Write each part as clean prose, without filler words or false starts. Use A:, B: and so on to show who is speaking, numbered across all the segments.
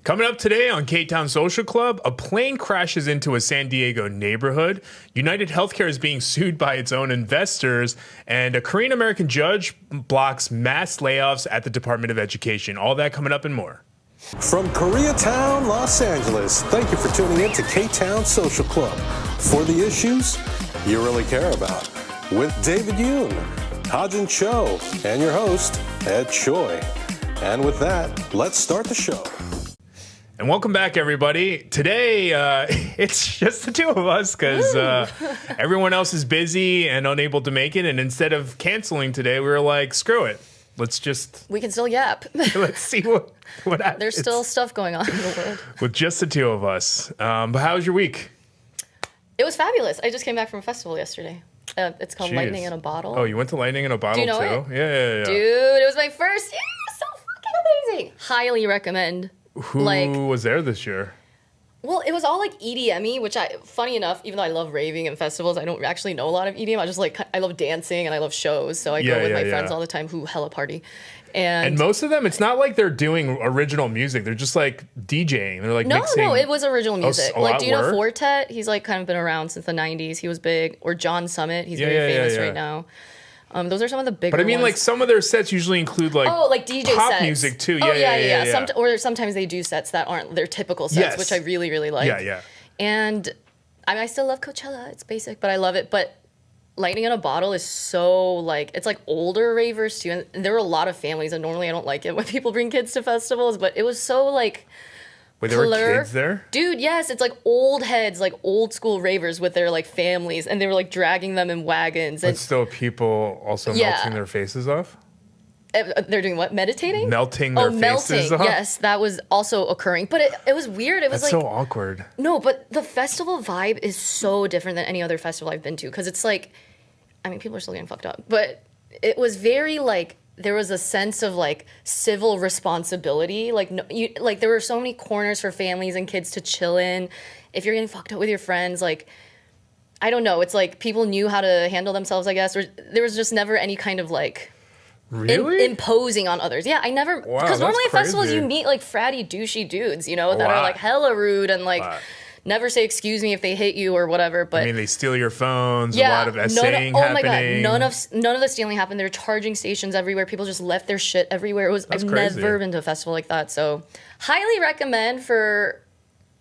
A: Coming up today on Ktown Social Club, a plane crashes into a San Diego neighborhood. United Healthcare is being sued by its own investors, and a Korean-American judge blocks mass layoffs at the Department of Education. All that coming up and more.
B: From Koreatown, Los Angeles, thank you for tuning in to Ktown Social Club for the issues you really care about. With David Yoon, Hajin Cho, and your host, Ed Choi. And with that, let's start the show.
A: And welcome back, everybody. Today, it's just the two of us because everyone else is busy and unable to make it. And instead of canceling today, we were like, screw it.
C: We can still yap.
A: Let's see what happens.
C: There's still stuff going on in the world.
A: With just the two of us. But how was your week?
C: It was fabulous. I just came back from a festival yesterday. It's called
A: Jeez.
C: Lightning in a Bottle.
A: Oh, you went to Lightning in a Bottle
C: Do you know
A: too?
C: it?
A: Yeah.
C: Dude, it was my first year. So fucking amazing. Highly recommend.
A: Who was there this year?
C: Well, it was all like EDM-y, which funny enough, even though I love raving and festivals, I don't actually know a lot of EDM. I love dancing and I love shows. So I go with my friends all the time who hella party. And
A: most of them, it's not like they're doing original music. They're just like DJing. They're like mixing.
C: No, it was original music. Do you know
A: were?
C: Fortet? He's like kind of been around since the 90s. He was big. Or John Summit. He's very famous right now. Those are some of the bigger ones.
A: But I mean, like some of their sets usually include like
C: DJ
A: pop
C: sets.
A: music too.
C: Yeah. Or sometimes they do sets that aren't their typical sets, which I really, really like.
A: Yeah.
C: And I still love Coachella. It's basic, but I love it. But Lightning in a Bottle is so like, it's like older ravers too. And there were a lot of families, and normally I don't like it when people bring kids to festivals, but it was so like...
A: Wait, there were kids there?
C: Dude, yes. It's like old heads, like old school ravers with their like families, and they were like dragging them in wagons.
A: But still people also melting their faces off?
C: They're doing what? Meditating?
A: Melting their faces off?
C: Yes, that was also occurring. But it was weird. It was
A: That's so awkward.
C: No, but the festival vibe is so different than any other festival I've been to. Because it's like, I mean, people are still getting fucked up. But it was very like, there was a sense of like civil responsibility. Like, there were so many corners for families and kids to chill in. If you're getting fucked up with your friends, like, I don't know. It's like people knew how to handle themselves, I guess. Or there was just never any kind of like...
A: Really?
C: Imposing on others. Yeah, I never... Because normally at festivals you meet like fratty, douchey dudes, you know, that are like hella rude and like never say excuse me if they hit you or whatever. But
A: I mean, they steal your phones, a lot of essaying happening.
C: Oh my God, none of the stealing happened. There were charging stations everywhere. People just left their shit everywhere. I've never been to a festival like that. So highly recommend for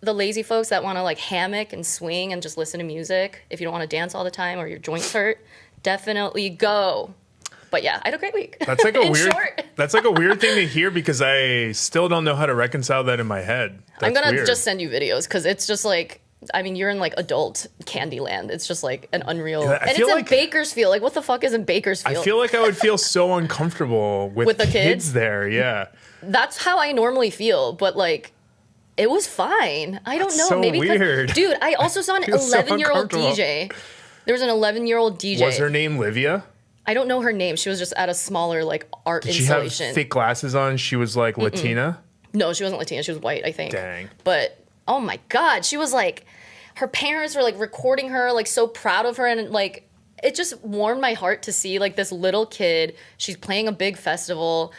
C: the lazy folks that want to like hammock and swing and just listen to music. If you don't want to dance all the time or your joints hurt, definitely go. But yeah, I had a great week.
A: That's like that's like a weird thing to hear because I still don't know how to reconcile that in my head.
C: I'm going to just send you videos because it's just like, I mean, you're in like adult Candyland. It's just like an unreal. And it's in Bakersfield. Like, what the fuck is in Bakersfield?
A: I feel like I would feel so uncomfortable with
C: the
A: kids there. Yeah.
C: That's how I normally feel. But like, it was fine. I don't know.
A: So
C: maybe
A: weird.
C: Dude, I also saw an 11-year-old DJ. There was an 11-year-old DJ.
A: Was her name Livia?
C: I don't know her name. She was just at a smaller like art installation.
A: Did she have thick glasses on? She was like Latina?
C: No, she wasn't Latina. She was white, I think.
A: Dang.
C: But oh my God, she was like, her parents were like recording her, like so proud of her, and like it just warmed my heart to see like this little kid. She's playing a big festival.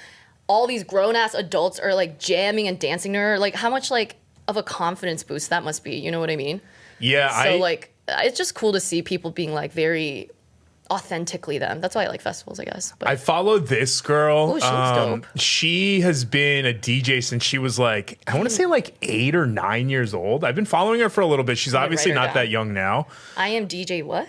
C: All these grown ass adults are like jamming and dancing to her. Like how much like of a confidence boost that must be. You know what I mean?
A: Yeah.
C: So like it's just cool to see people being like very authentically them. That's why I like festivals, I guess. But
A: I followed this girl.
C: Oh, she looks dope.
A: She has been a DJ since she was like, I want to say like 8 or 9 years old. I've been following her for a little bit. She's obviously not that young now.
C: I am DJ what?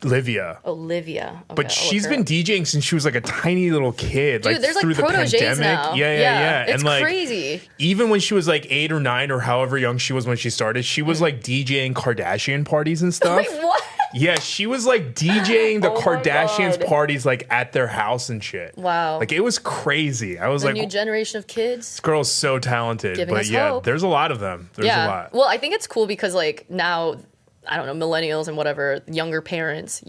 A: Livia.
C: Olivia. Okay,
A: but she's been DJing since she was like a tiny little kid.
C: Dude,
A: like
C: there's
A: through
C: like
A: the
C: proteges
A: pandemic.
C: now.
A: Yeah.
C: It's
A: and like
C: crazy.
A: Even when she was like 8 or 9 or however young she was when she started, she was like DJing Kardashian parties and stuff.
C: Wait, what?
A: Yeah, she was like DJing the Kardashians parties like at their house and shit.
C: Wow.
A: Like it was crazy. I was
C: the
A: like,
C: new generation of kids.
A: This girl's so talented.
C: Giving
A: but
C: us
A: yeah,
C: hope.
A: there's a lot of them. There's a lot.
C: Well, I think it's cool because like now, I don't know, millennials and whatever, younger parents,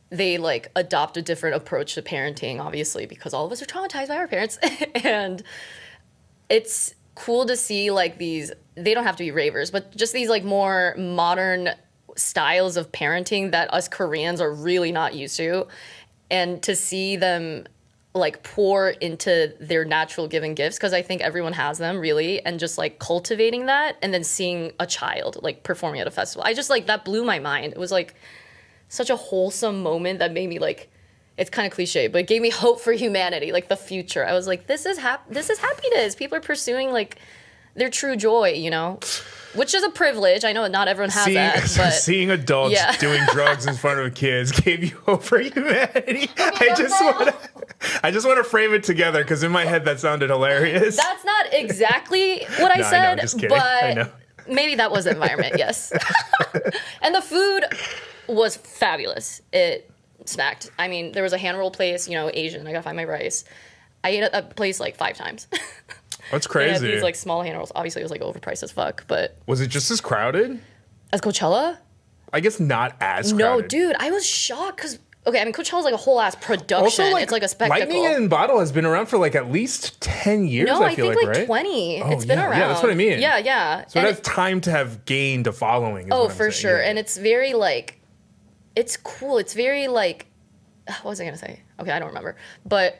C: they like adopt a different approach to parenting, obviously, because all of us are traumatized by our parents. And it's cool to see like these, they don't have to be ravers, but just these like more modern styles of parenting that us Koreans are really not used to. And to see them like pour into their natural given gifts, because I think everyone has them really, and just like cultivating that and then seeing a child like performing at a festival. I just like that blew my mind. It was like such a wholesome moment that made me like, it's kind of cliche, but it gave me hope for humanity, like the future. I was like, this is happiness. People are pursuing like their true joy, you know? Which is a privilege. I know not everyone has that. But
A: seeing adults doing drugs in front of kids gave you hope for humanity. I just want to frame it together because in my head that sounded hilarious.
C: That's not exactly what I said,
A: I know, just kidding.
C: But
A: I know.
C: Maybe that was the environment, yes. And the food was fabulous. It smacked. I mean, there was a hand roll place, you know, Asian. I gotta find my rice. I ate at that place like 5 times.
A: That's crazy.
C: They had these like small hand rolls. Obviously, it was like overpriced as fuck, but
A: was it just as crowded
C: as Coachella?
A: I guess not as crowded.
C: No, dude, I was shocked because I mean, Coachella's like a whole ass production. Also, like, it's like a spectacle.
A: Lightning in Bottle has been around for like at least 10 years.
C: No, I
A: feel
C: think
A: like right?
C: 20.
A: Oh,
C: it's been around.
A: Yeah, that's what I mean.
C: Yeah.
A: So it has time to have gained a following.
C: Oh, for sure. Yeah. And it's very like, it's cool. It's very like, what was I gonna say? Okay, I don't remember. But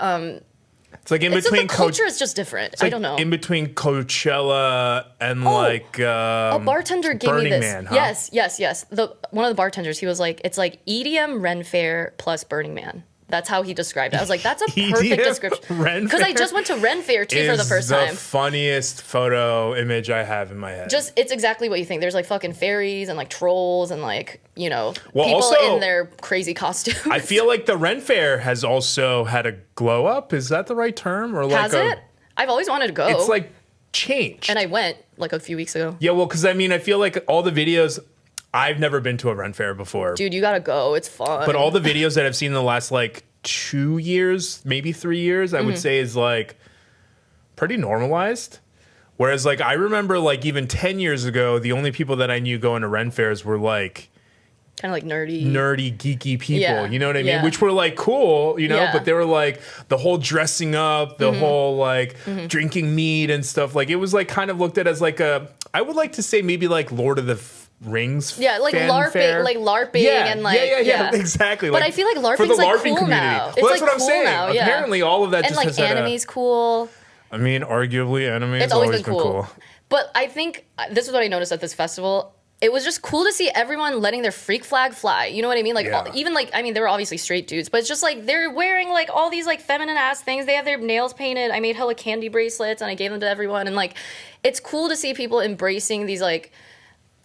A: it's like in between.
C: The culture is just different. I don't know.
A: In between Coachella and like
C: a bartender gave
A: Burning
C: me this.
A: Man, huh?
C: Yes. One of the bartenders, he was like, it's like EDM Ren Fair plus Burning Man. That's how he described it. I was like, that's a perfect description. Because I just went to Ren Fair too for the first time.
A: The funniest photo image I have in my head.
C: It's exactly what you think. There's like fucking fairies and like trolls and like, you know, people
A: also,
C: in their crazy costumes.
A: I feel like the Ren Fair has also had a glow up. Is that the right term? Or like
C: has it? I've always wanted to go.
A: It's like changed.
C: And I went like a few weeks ago.
A: Yeah, well, because I mean, I feel like all the videos. I've never been to a Ren Fair before.
C: Dude, you gotta go. It's fun.
A: But all the videos that I've seen in the last like 2 years, maybe 3 years, I would say is like pretty normalized. Whereas like I remember like even 10 years ago, the only people that I knew going to Ren Fairs were like
C: kind of like nerdy,
A: geeky people.
C: Yeah.
A: You know what I mean? Which were like cool, you know, but they were like the whole dressing up, the whole like drinking mead and stuff. Like it was like kind of looked at as like I would like to say maybe like Lord of the Rings.
C: Yeah, like LARPing, and like
A: yeah, exactly.
C: But
A: like,
C: I feel like LARPing's
A: for the
C: like
A: LARPing
C: cool
A: community.
C: now.
A: Well,
C: it's
A: that's
C: like
A: what I'm
C: cool
A: saying.
C: now, yeah.
A: Apparently, all of that
C: and
A: just
C: like
A: has had
C: anime's cool.
A: I mean, arguably, anime
C: It's
A: has always been cool.
C: But I think this is what I noticed at this festival. It was just cool to see everyone letting their freak flag fly. You know what I mean? Like even like I mean, there were obviously straight dudes, but it's just like they're wearing like all these like feminine ass things. They have their nails painted. I made hella candy bracelets and I gave them to everyone. And like, it's cool to see people embracing these like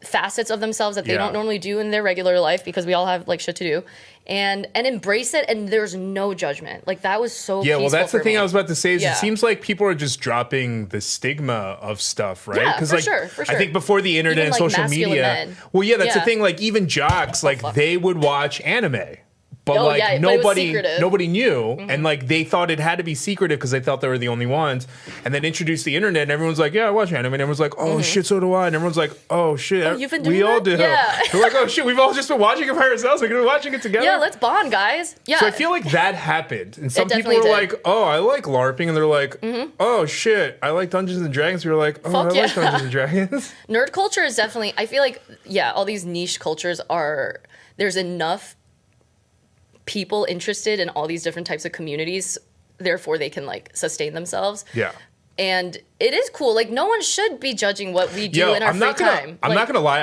C: facets of themselves that they don't normally do in their regular life because we all have like shit to do, and embrace it, and there's no judgment. Like that was so
A: well that's the thing I was about to say is it seems like people are just dropping the stigma of stuff, right?
C: Because like
A: sure. I think before the internet
C: even,
A: and
C: like,
A: social media
C: men.
A: well that's the thing, like even jocks they would watch anime. But nobody knew, and like they thought it had to be secretive because they thought they were the only ones. And then introduced the internet, and everyone's like, "Yeah, I watch anime." And everyone's like, "Oh shit, so do I." And everyone's like, "Oh shit,
C: you've been doing
A: we all
C: that?
A: do."
C: Yeah.
A: We're like, "Oh shit, we've all just been watching it by ourselves. We're gonna be watching it together."
C: Yeah, let's bond, guys. Yeah.
A: So I feel like that happened, and some people were like, "Oh, I like LARPing," and they're like, "Oh shit, I like Dungeons and Dragons." We were like, "Oh, I like Dungeons and Dragons."
C: Nerd culture is definitely. I feel like all these niche cultures are. There's enough people interested in all these different types of communities, therefore they can like sustain themselves.
A: Yeah.
C: And it is cool. Like no one should be judging what we do in our free time.
A: I'm not gonna lie.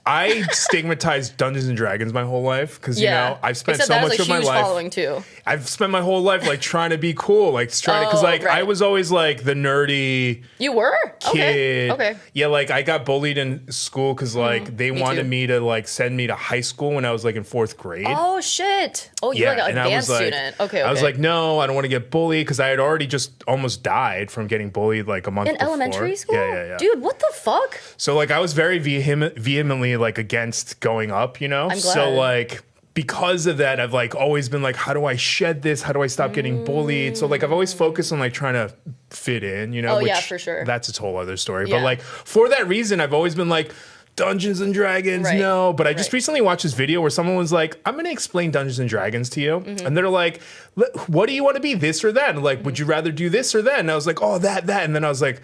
A: I stigmatized Dungeons and Dragons my whole life because you know I've spent so much of my life.
C: Following too.
A: I've spent my whole life like trying to be cool, like trying to because like I was always like the nerdy.
C: You were
A: kid.
C: Okay.
A: Yeah, like I got bullied in school because like they wanted me to like send me to high school when I was like in 4th grade.
C: Oh shit! Oh, you're like an advanced student. Okay.
A: I was like, no, I don't want to get bullied because I had already just almost died from getting bullied like a month
C: in
A: before.
C: Elementary school.
A: Yeah.
C: Dude, what the fuck?
A: So like I was very vehemently like against going up, you know.
C: I'm glad.
A: So like because of that, I've like always been like, how do I shed this? How do I stop getting bullied? So like I've always focused on like trying to fit in, you know.
C: Oh, yeah, for sure.
A: That's a whole other story.
C: Yeah.
A: But like for that reason, I've always been like, Dungeons and Dragons, no. But I just recently watched this video where someone was like, I'm going to explain Dungeons and Dragons to you. And they're like, what do you want to be, this or that? And like, would you rather do this or that? And I was like, oh, that. And then I was like,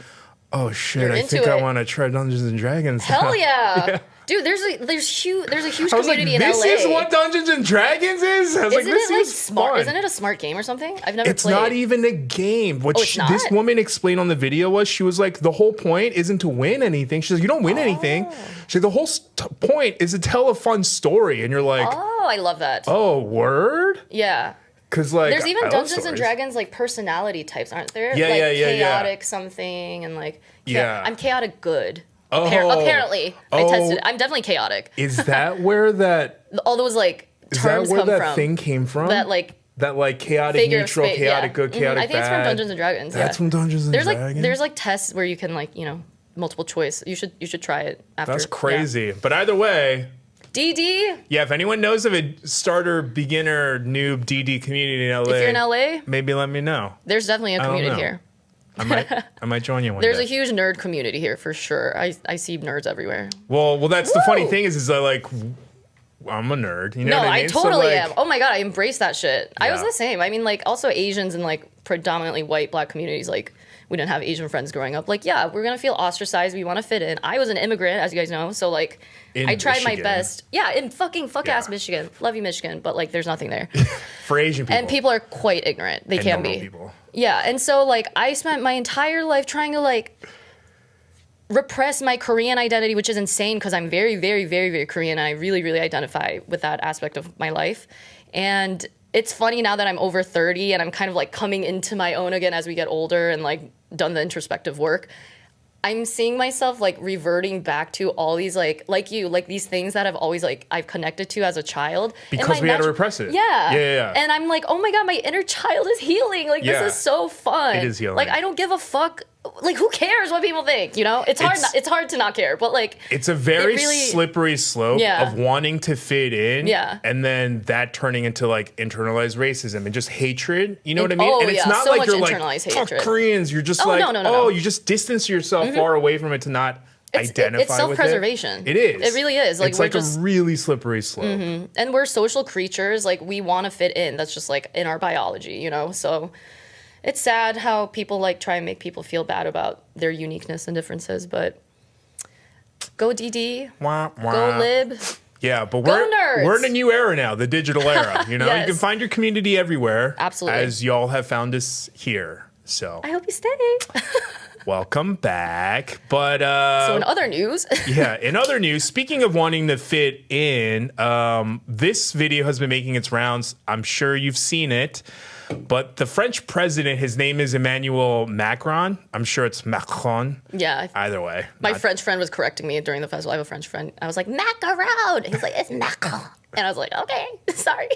A: Oh shit!
C: You're
A: I
C: into
A: think I
C: it.
A: want to try Dungeons and Dragons.
C: Hell yeah.
A: Yeah.
C: Dude, there's a huge
A: I was like,
C: community in
A: this
C: LA.
A: is what Dungeons and Dragons is. I was like,
C: Isn't
A: this
C: it like
A: seems
C: smart?
A: fun.
C: Isn't it a smart game or something? I've never
A: It's
C: played.
A: not even a game. What
C: it's not?
A: this woman explained on the video was she was like, the whole point isn't to win anything. She's like, you don't win anything. She's like, the whole point is to tell a fun story. And you're like,
C: Oh, I love that.
A: oh, word?
C: Yeah.
A: Because like,
C: There's even
A: I love
C: Dungeons and
A: stories.
C: Dragons like personality types, aren't there?
A: Yeah,
C: like
A: yeah.
C: chaotic something and like I'm chaotic good.
A: Oh.
C: Apparently. I
A: Oh.
C: tested it. I'm definitely chaotic.
A: Is that where that
C: All those like
A: is that
C: terms
A: where
C: come
A: that
C: from.
A: thing came from?
C: That like
A: chaotic
C: figure
A: neutral,
C: of space.
A: chaotic
C: Yeah.
A: good, chaotic
C: I think it's
A: bad.
C: from Dungeons and Dragons.
A: That's
C: yeah.
A: from Dungeons and Dragons.
C: There's like tests where you can like, multiple choice. You should try it after.
A: That's
C: Yeah.
A: crazy. But either way,
C: DD.
A: yeah, if anyone knows of a starter, beginner, noob DD community in LA,
C: If you're in LA,
A: maybe let me know.
C: there's definitely a
A: don't
C: community
A: know.
C: here.
A: I might join you one
C: There's
A: day.
C: a huge nerd community here for sure. I see nerds everywhere.
A: Well, that's the funny
C: Woo!
A: thing is that like I'm a nerd. You know
C: No,
A: what I
C: I
A: mean?
C: totally
A: like,
C: am. Oh my god, I embrace that shit. I was
A: Yeah.
C: the same. I mean, like also Asians and like predominantly white black communities. Like we didn't have Asian friends growing up. Like yeah, we're gonna feel ostracized. We want to fit in. I was an immigrant, as you guys know. So like
A: In
C: I tried my
A: Michigan.
C: best. Yeah, in fucking ass
A: Yeah.
C: Michigan. Love you, Michigan. But like there's nothing there.
A: for Asian people.
C: And people are quite ignorant. They
A: And
C: can
A: normal
C: be.
A: people.
C: Yeah, and so like I spent my entire life trying to like repress my Korean identity, which is insane because I'm very, very, very, very Korean and I really, really identify with that aspect of my life. And it's funny now that I'm over 30 and I'm kind of like coming into my own again as we get older and like done the introspective work. I'm seeing myself like reverting back to all these like these things that I've always like I've connected to as a child. And
A: Because
C: my
A: we had to
C: natu-
A: repress it.
C: Yeah.
A: Yeah.
C: And I'm like, oh my God, my inner child is healing. Like
A: Yeah.
C: this is so fun.
A: It is healing.
C: Like I don't give a fuck. Like who cares what people think? You know, it's hard. It's hard to not care. But like,
A: It's a very
C: really-
A: slippery slope
C: Yeah.
A: of wanting to fit in,
C: Yeah.
A: and then that turning into like internalized racism and just hatred. You know what I
C: And-
A: mean?
C: oh,
A: and it's
C: yeah,
A: not
C: so
A: like
C: much
A: you're like
C: internalized
A: fuck
C: hatred.
A: Koreans. You're just
C: Oh,
A: like
C: no.
A: you just distance yourself far away from it to not identify
C: it's
A: with
C: self-preservation.
A: It is.
C: It really is. Like
A: it's
C: we're
A: like
C: just
A: a really slippery slope.
C: and we're social creatures. Like we want to fit in. That's just like in our biology, you know. So it's sad how people like try and make people feel bad about their uniqueness and differences. But go DD,
A: Wah, wah.
C: go lib.
A: Yeah, but
C: nerds.
A: we're in a new era now, the digital era. You know,
C: Yes.
A: you can find your community everywhere.
C: Absolutely.
A: As y'all have found us here. So
C: I hope you stay.
A: welcome back. But
C: So in other news,
A: yeah, in other news, speaking of wanting to fit in, this video has been making its rounds. I'm sure you've seen it. But the French president, his name is Emmanuel Macron. I'm sure it's Macron.
C: yeah.
A: Either way.
C: My French friend was correcting me during the festival. I have a French friend. I was like, macaron. He's like, it's Macron. And I was like, okay, sorry.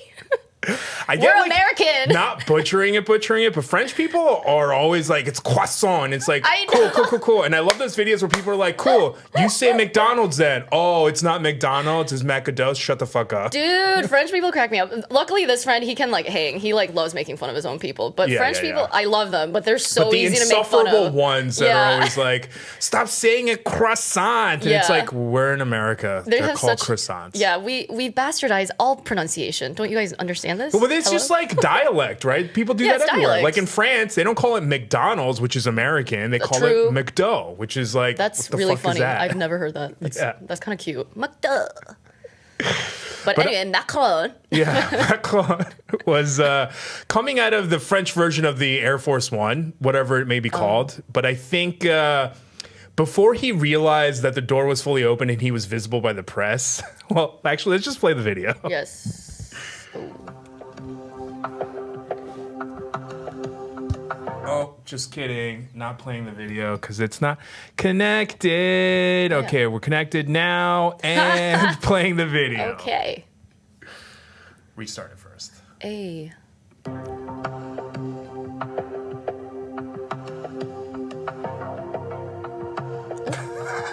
A: I
C: We're
A: get, like,
C: American.
A: Not butchering it, but French people are always like, it's croissant. It's like,
C: I
A: cool,
C: know.
A: cool, cool, cool. And I love those videos where people are like, cool, you say McDonald's then. Oh, it's not McDonald's, it's Macados. Shut the fuck up.
C: Dude, French people crack me up. Luckily, this friend, he can like hang. He like loves making fun of his own people. But
A: Yeah,
C: French
A: yeah,
C: people,
A: yeah.
C: I love them, but they're so
A: But the
C: easy to make fun
A: insufferable
C: of.
A: ones that
C: Yeah.
A: are always like, stop saying it croissant. And it's
C: Yeah.
A: like, we're in America.
C: They
A: They're
C: have
A: called
C: such
A: croissants.
C: Yeah, we bastardize all pronunciation. Don't you guys understand this?
A: But it's
C: Hello?
A: just like dialect, right? People do
C: Yeah,
A: that
C: it's
A: everywhere.
C: dialect.
A: Like in France, they don't call it McDonald's, which is American. They call
C: True.
A: it McDo, which is like,
C: That's
A: what the
C: really
A: fuck
C: funny.
A: Is that?
C: I've never heard that.
A: Yeah.
C: That's kind of cute. McDuh. But anyway, Macron.
A: Yeah, Macron was coming out of the French version of the Air Force One, whatever it may be called. But I think before he realized that the door was fully open and he was visible by the press, well, actually, let's just play the video.
C: Yes.
A: Oh, just kidding. Not playing the video because it's not connected. Okay, we're connected now and playing the video.
C: Okay.
A: Restart it first.
C: A.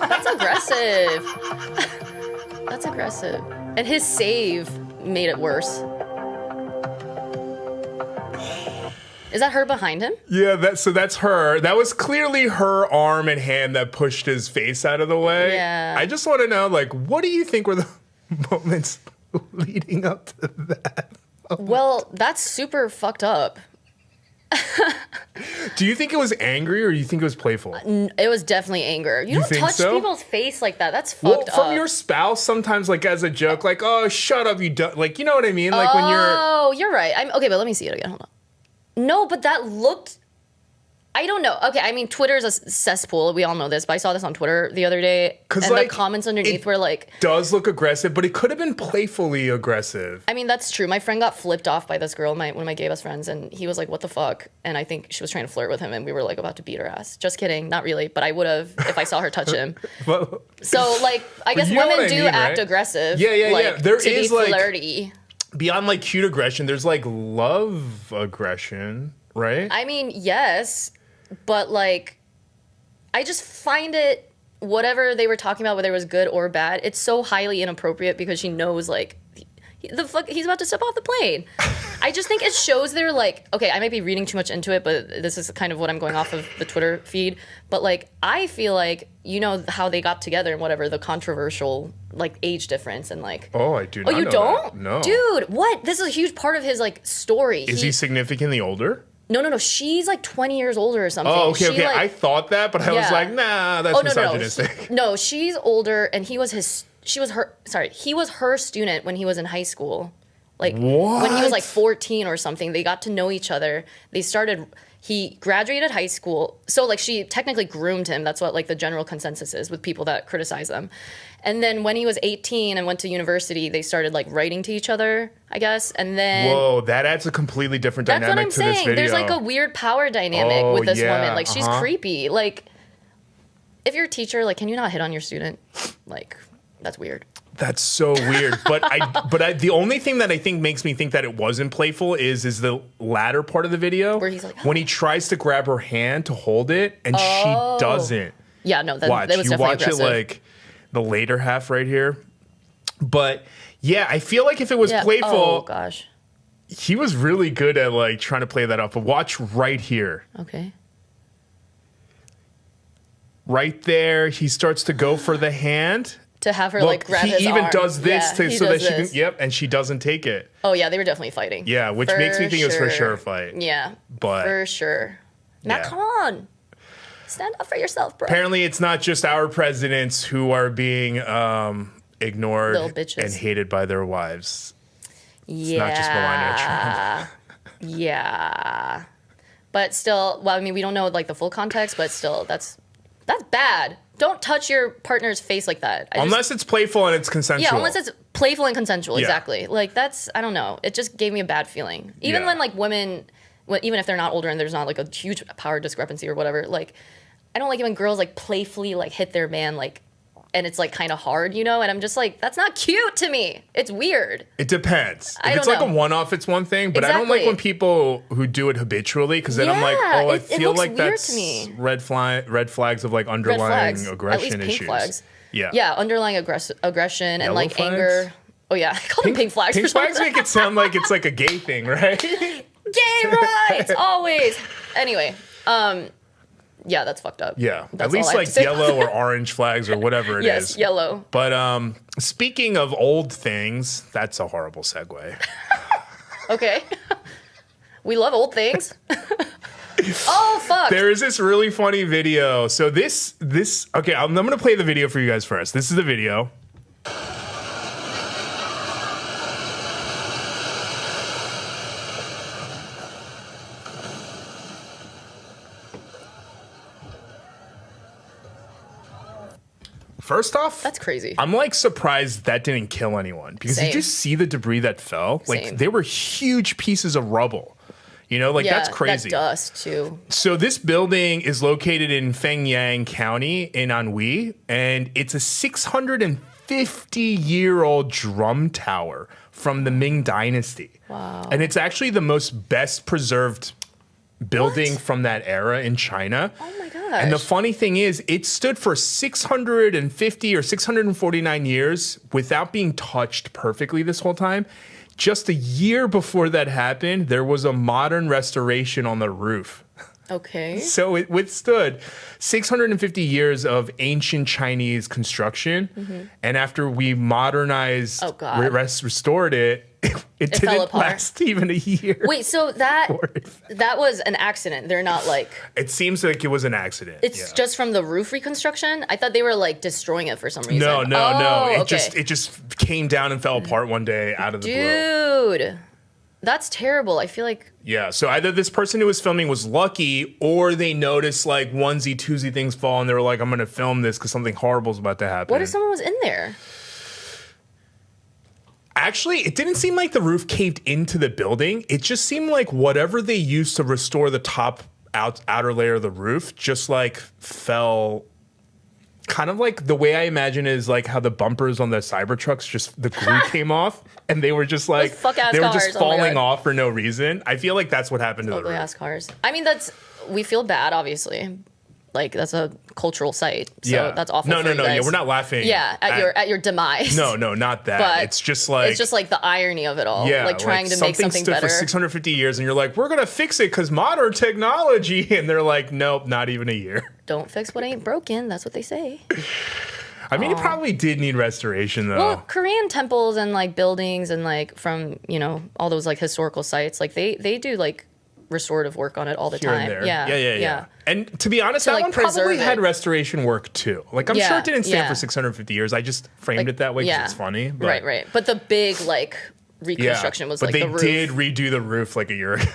C: That's aggressive. That's aggressive. And his save made it worse. Is that her behind him?
A: Yeah, that's her. That was clearly her arm and hand that pushed his face out of the way.
C: Yeah.
A: I just want to know, like, what do you think were the moments leading up to that?
C: Well, that's super fucked up.
A: Do you think it was angry or do you think it was playful?
C: It was definitely anger. You don't
A: think
C: touch
A: so?
C: people's face like that. That's fucked up.
A: From your spouse, sometimes like as a joke, like, oh, shut up, you don't, like, you know what I mean? Like when you're...
C: Oh, you're right. Okay, but let me see it again. Hold on. No, but that looked... I don't know. Okay, I mean, Twitter is a cesspool. We all know this, but I saw this on Twitter the other day. And like, the comments underneath were like...
A: does look aggressive, but it could have been playfully aggressive.
C: I mean, that's true. My friend got flipped off by this girl, one of my gay best friends, and he was like, what the fuck? And I think she was trying to flirt with him, and we were like about to beat her ass. Just kidding. Not really, but I would have if I saw her touch him.
A: Well,
C: so, like, I guess women do act aggressive.
A: Yeah. There
C: to
A: is
C: be
A: like...
C: flirty.
A: Beyond like cute aggression, there's like love aggression, right?
C: I mean, yes... But, like, I just find it, whatever they were talking about, whether it was good or bad, it's so highly inappropriate because she knows, like, he's about to step off the plane. I just think it shows they're, like, okay, I might be reading too much into it, but this is kind of what I'm going off of the Twitter feed. But, like, I feel like, you know how they got together and whatever, the controversial, like, age difference and, like...
A: Oh, I do not know.
C: Oh, you don't?
A: That. No.
C: Dude, what? This is a huge part of his, like, story.
A: Is he significantly older?
C: No. She's like 20 years older or something.
A: Oh, okay.
C: Like,
A: I thought that, but I was like, nah, that's misogynistic.
C: No, she's older, and he was her student when he was in high school. Like,
A: what?
C: When he was like 14 or something. They got to know each other. He graduated high school. So, like, she technically groomed him. That's what, like, the general consensus is with people that criticize them. And then when he was 18 and went to university, they started, like, writing to each other, I guess. And then...
A: Whoa, that adds a completely different dynamic to this video.
C: There's, like, a weird power dynamic with this woman. Like, she's creepy. Like, if you're a teacher, like, can you not hit on your student? Like, that's weird.
A: That's so weird. But the only thing that I think makes me think that it wasn't playful is the latter part of the video
C: where he's like,
A: when he tries to grab her hand to hold it and she doesn't.
C: Yeah, no, that was definitely
A: watch
C: aggressive.
A: It like the later half right here. But yeah, I feel like if it was playful,
C: oh gosh,
A: he was really good at like trying to play that up. But watch right here.
C: Okay.
A: Right there, he starts to go for the hand.
C: To have her like grab his arm.
A: He even does this so that she can.
C: Yep,
A: and she doesn't take it.
C: Oh yeah, they were definitely fighting.
A: Yeah, which makes me think it was for sure a fight.
C: Yeah,
A: but
C: for sure. Macron, stand up for yourself, bro.
A: Apparently, it's not just our presidents who are being ignored and hated by their wives. It's not just Melania Trump.
C: Yeah, but still, well, I mean, we don't know like the full context, but still, that's bad. Don't touch your partner's face like that.
A: Unless it's playful and it's consensual.
C: Yeah, unless it's playful and consensual, exactly. Like, that's, I don't know. It just gave me a bad feeling. Even when, like, women, even if they're not older and there's not, like, a huge power discrepancy or whatever, like, I don't like it when girls, like, playfully, like, hit their man, like, and it's, like, kind of hard, you know? And I'm just like, that's not cute to me. It's weird.
A: It depends. If it's like a one-off, it's one thing. But I don't like when people who do it habitually, because then I'm like, oh, I feel like that's red flags of, like, underlying aggression
C: at least
A: issues.
C: Pink flags.
A: Yeah.
C: Yeah, underlying aggression and, like,
A: flags?
C: anger. Oh, yeah. I call them pink flags.
A: Pink flags make it sound like it's, like, a gay thing, right?
C: Gay rights! Always. Anyway, yeah, that's fucked up.
A: Yeah,
C: that's
A: at least like yellow or orange flags or whatever it is.
C: Yes, yellow.
A: But speaking of old things, that's a horrible segue.
C: Okay. We love old things. Oh, fuck.
A: There is this really funny video. So this okay, I'm going to play the video for you guys first. This is the video. First off,
C: that's crazy.
A: I'm like surprised that didn't kill anyone because did you see the debris that fell? Like they were huge pieces of rubble. You know, like that's crazy.
C: That dust too.
A: So this building is located in Fengyang County in Anhui, and it's a 650-year-old drum tower from the Ming Dynasty.
C: Wow.
A: And it's actually the most best preserved building from that era in China.
C: Oh my gosh.
A: And the funny thing is, it stood for 650 or 649 years without being touched perfectly this whole time. Just a year before that happened, there was a modern restoration on the roof.
C: Okay.
A: So it withstood 650 years of ancient Chinese construction. And after we modernized, restored it, it didn't last even a year.
C: Wait, so that was an accident. They're not like...
A: It seems like it was an accident.
C: It's just from the roof reconstruction? I thought they were like destroying it for some reason.
A: No. It just came down and fell apart one day out of the blue.
C: Dude. That's terrible. I feel like...
A: Yeah, so either this person who was filming was lucky, or they noticed like onesie, twosie things fall, and they were like, I'm going to film this because something horrible is about to happen.
C: What if someone was in there?
A: Actually, it didn't seem like the roof caved into the building. It just seemed like whatever they used to restore the top outer layer of the roof just like fell... Kind of like the way I imagine is like how the bumpers on the Cybertrucks just the glue came off and they were just like they were just falling off for no reason. I feel like that's what happened to the roof.
C: Ugly ass cars. I mean, we feel bad, obviously. Like that's a cultural site, so that's awful.
A: No. Yeah, we're not laughing.
C: Yeah, at your demise.
A: No, not that. But it's just like
C: the irony of it all.
A: Yeah,
C: like trying to make something better
A: for 650 years, and you're like, we're gonna fix it because modern technology, and they're like, nope, not even a year.
C: Don't fix what ain't broken. That's what they say.
A: I mean, it probably did need restoration, though.
C: Well, Korean temples and like buildings and like from all those like historical sites, like they do like restorative work on it all the time.
A: Yeah. And to be honest, that one probably had restoration work too. Like I'm sure it didn't stand for 650 years. I just framed it that way because it's funny. But,
C: right. But the big like reconstruction was like the roof.
A: But they did redo the roof like a year ago.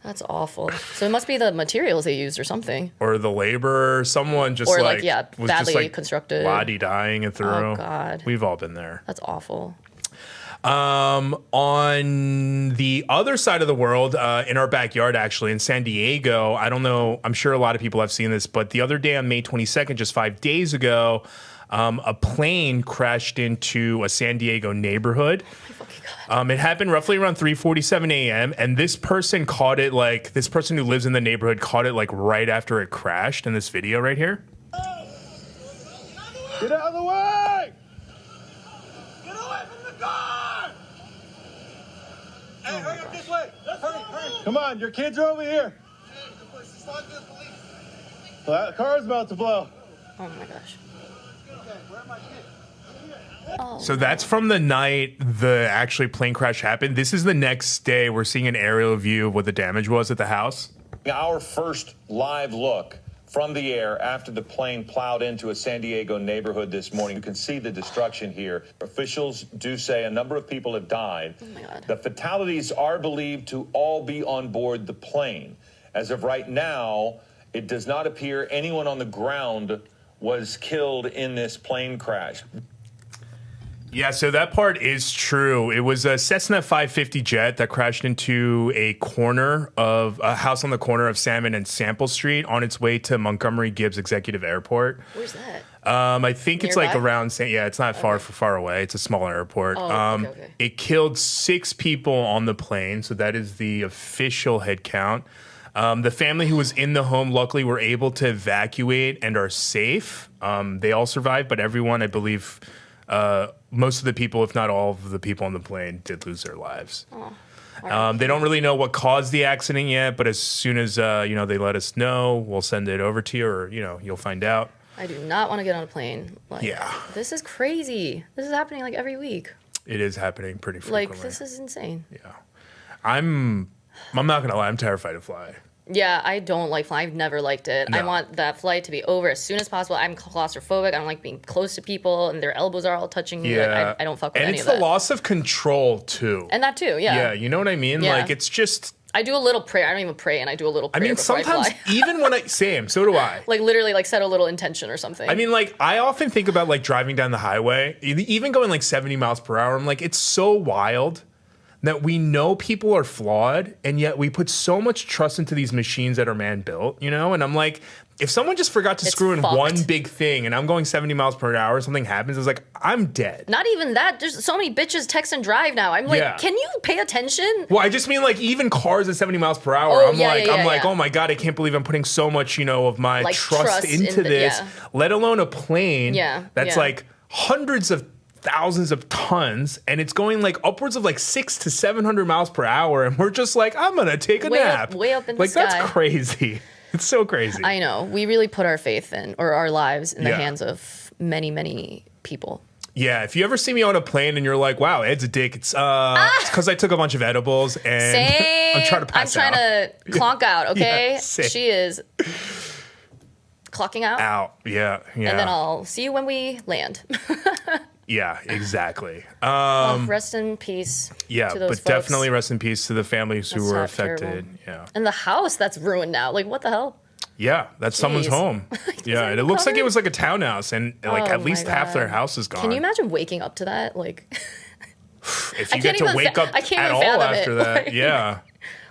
C: That's awful. So it must be the materials they used or something.
A: Or the labor. Someone just was
C: badly
A: just like
C: constructed.
A: Body dying and through.
C: Oh God.
A: We've all been there.
C: That's awful.
A: On the other side of the world, in our backyard, actually, in San Diego, I don't know, I'm sure a lot of people have seen this, but the other day on May 22nd, just 5 days ago, a plane crashed into a San Diego neighborhood. It happened roughly around 3:47 a.m. And this person caught it this person who lives in the neighborhood caught it right after it crashed in this video right here.
D: Get out of the way! Get away from the car! Hey, hurry up this way! Hurry! Come on, your kids are over here. Well, that car's about to blow.
C: Oh my gosh.
A: So that's from the night the actually plane crash happened. This is the next day. We're seeing an aerial view of what the damage was at the house.
E: Our first live look from the air after the plane plowed into a San Diego neighborhood this morning. You can see the destruction here. Officials do say a number of people have died.
C: Oh my God.
E: The fatalities are believed to all be on board the plane. As of right now, it does not appear anyone on the ground was killed in this plane crash.
A: Yeah, so that part is true. It was a Cessna 550 jet that crashed into a house on the corner of Salmon and Sample Street on its way to Montgomery Gibbs Executive Airport.
C: Where's that?
A: I think it's
C: Nearby?
A: like around, it's not far away. It's a smaller airport.
C: Okay.
A: It killed 6 people on the plane, so that is the official head count. The family who was in the home, luckily, were able to evacuate and are safe. They all survived, but everyone, I believe... most of the people, if not all of the people on the plane, did lose their lives. They don't really know what caused the accident yet, but as soon as they let us know, we'll send it over to you, or you'll find out.
C: I do not want to get on a plane.
A: Yeah,
C: this is crazy. This is happening every week.
A: It is happening pretty frequently.
C: This is insane.
A: Yeah, I'm not gonna lie. I'm terrified to fly.
C: Yeah, I don't like flying. I've never liked it.
A: No.
C: I want that flight to be over as soon as possible. I'm claustrophobic. I don't like being close to people and their elbows are all touching me.
A: Yeah.
C: I don't fuck with
A: and
C: any of
A: it's
C: that.
A: the loss of control too.
C: And that too, yeah.
A: Yeah, you know what I mean?
C: Yeah.
A: It's just...
C: I do a little prayer. I don't even pray, and I do a little prayer before
A: sometimes
C: I fly.
A: even when so do I.
C: Literally set a little intention or something.
A: I mean, I often think about driving down the highway, even going 70 miles per hour. I'm it's so wild that we know people are flawed, and yet we put so much trust into these machines that are man-built, And I'm if someone just forgot to screw in one big thing and I'm going 70 miles per hour, something happens, it's I'm dead.
C: Not even that. There's so many bitches text and drive now. I'm can you pay attention?
A: Well, I just mean even cars at 70 miles per hour. Oh my God, I can't believe I'm putting so much, of my trust into this, let alone a plane that's hundreds of thousands of tons, and it's going like upwards of like 600 to 700 miles per hour, and we're just like, I'm gonna take a nap.
C: Way up in the sky.
A: Like, that's crazy. It's so crazy.
C: I know. We really put our faith in, or our lives in the hands of many, many people.
A: Yeah, if you ever see me on a plane and you're like, wow, Ed's a dick, it's because I took a bunch of edibles and I'm trying to pass out.
C: I'm trying to clonk out, okay?
A: Yeah, same.
C: She is clocking out.
A: Yeah.
C: And then I'll see you when we land.
A: Yeah, exactly.
C: Rest in peace.
A: Yeah,
C: to those
A: but
C: folks.
A: Definitely rest in peace to the families who were affected.
C: Terrible.
A: Yeah.
C: And the house that's ruined now. Like, what the hell?
A: Yeah, that's someone's home. Yeah, and it looks like it was like a townhouse, and like at least half their house is gone.
C: Can you imagine waking up to that? Like,
A: if you get to wake up at all after that,
C: like,
A: yeah.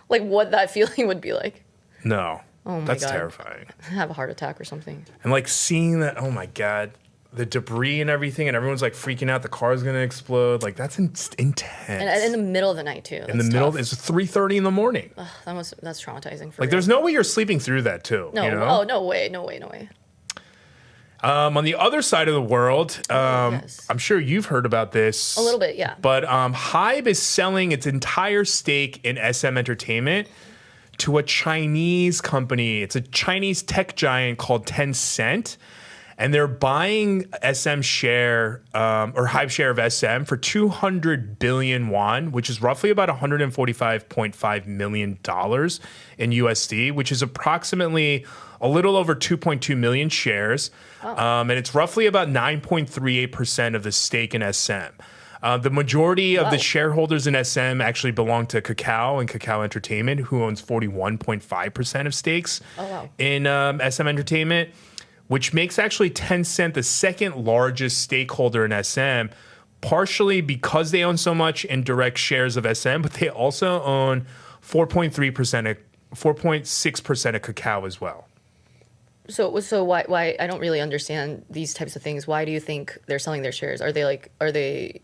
C: Like what that feeling would be like.
A: No,
C: oh my
A: that's
C: God.
A: terrifying.
C: Have a heart attack or something.
A: And like seeing that, oh my God, the debris and everything, and everyone's like freaking out. The car's gonna explode. Like that's intense.
C: And in the middle of the night too.
A: In the middle, it's 3:30 in the morning.
C: Ugh, that's traumatizing. For
A: like,
C: real.
A: there's no way you're sleeping through that too.
C: No,
A: you know?
C: oh no way.
A: On the other side of the world,
C: yes.
A: I'm sure you've heard about this.
C: A little bit, yeah.
A: But Hybe is selling its entire stake in SM Entertainment to a Chinese company. It's a Chinese tech giant called Tencent. And they're buying SM share, or Hybe share of SM for 200 billion won, which is roughly about $145.5 million in USD, which is approximately a little over 2.2 million shares. Oh. And it's roughly about 9.38% of the stake in SM. The majority of the shareholders in SM actually belong to Kakao and Kakao Entertainment, who owns 41.5% of stakes in SM Entertainment, which makes actually Tencent the second largest stakeholder in SM, partially because they own so much in direct shares of SM, but they also own 4.6% of Kakao as well.
C: So why I don't really understand these types of things. Why do you think they're selling their shares? Are they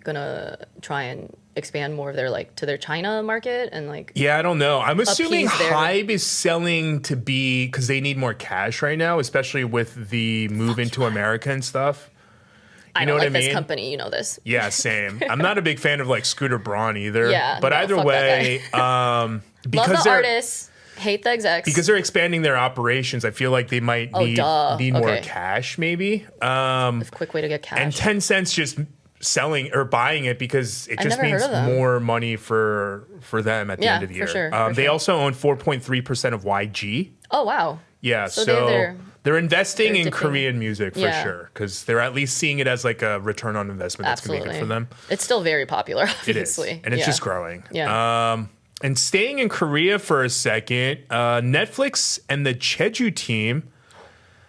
C: gonna try and expand more of their to their China market and like?
A: Yeah, I don't know. I'm assuming Hybe is selling to be because they need more cash right now, especially with the move into America and stuff.
C: I don't like this company, you know this.
A: Yeah, same. I'm not a big fan of like Scooter Braun either.
C: Yeah,
A: but either way,
C: because love the artists, hate the execs.
A: Because they're expanding their operations, I feel like they might need more cash, maybe.
C: A quick way to get cash.
A: And Tencent's just selling or buying it because it just means more money for them at the end of the year.
C: For sure,
A: they also own 4.3% of YG.
C: Oh, wow.
A: Yeah, so they're investing in Korean music for sure because they're at least seeing it as like a return on investment that's going to make it for them.
C: It's still very popular, obviously.
A: It is, and it's just growing.
C: Yeah.
A: And staying in Korea for a second, Netflix and the Jeju team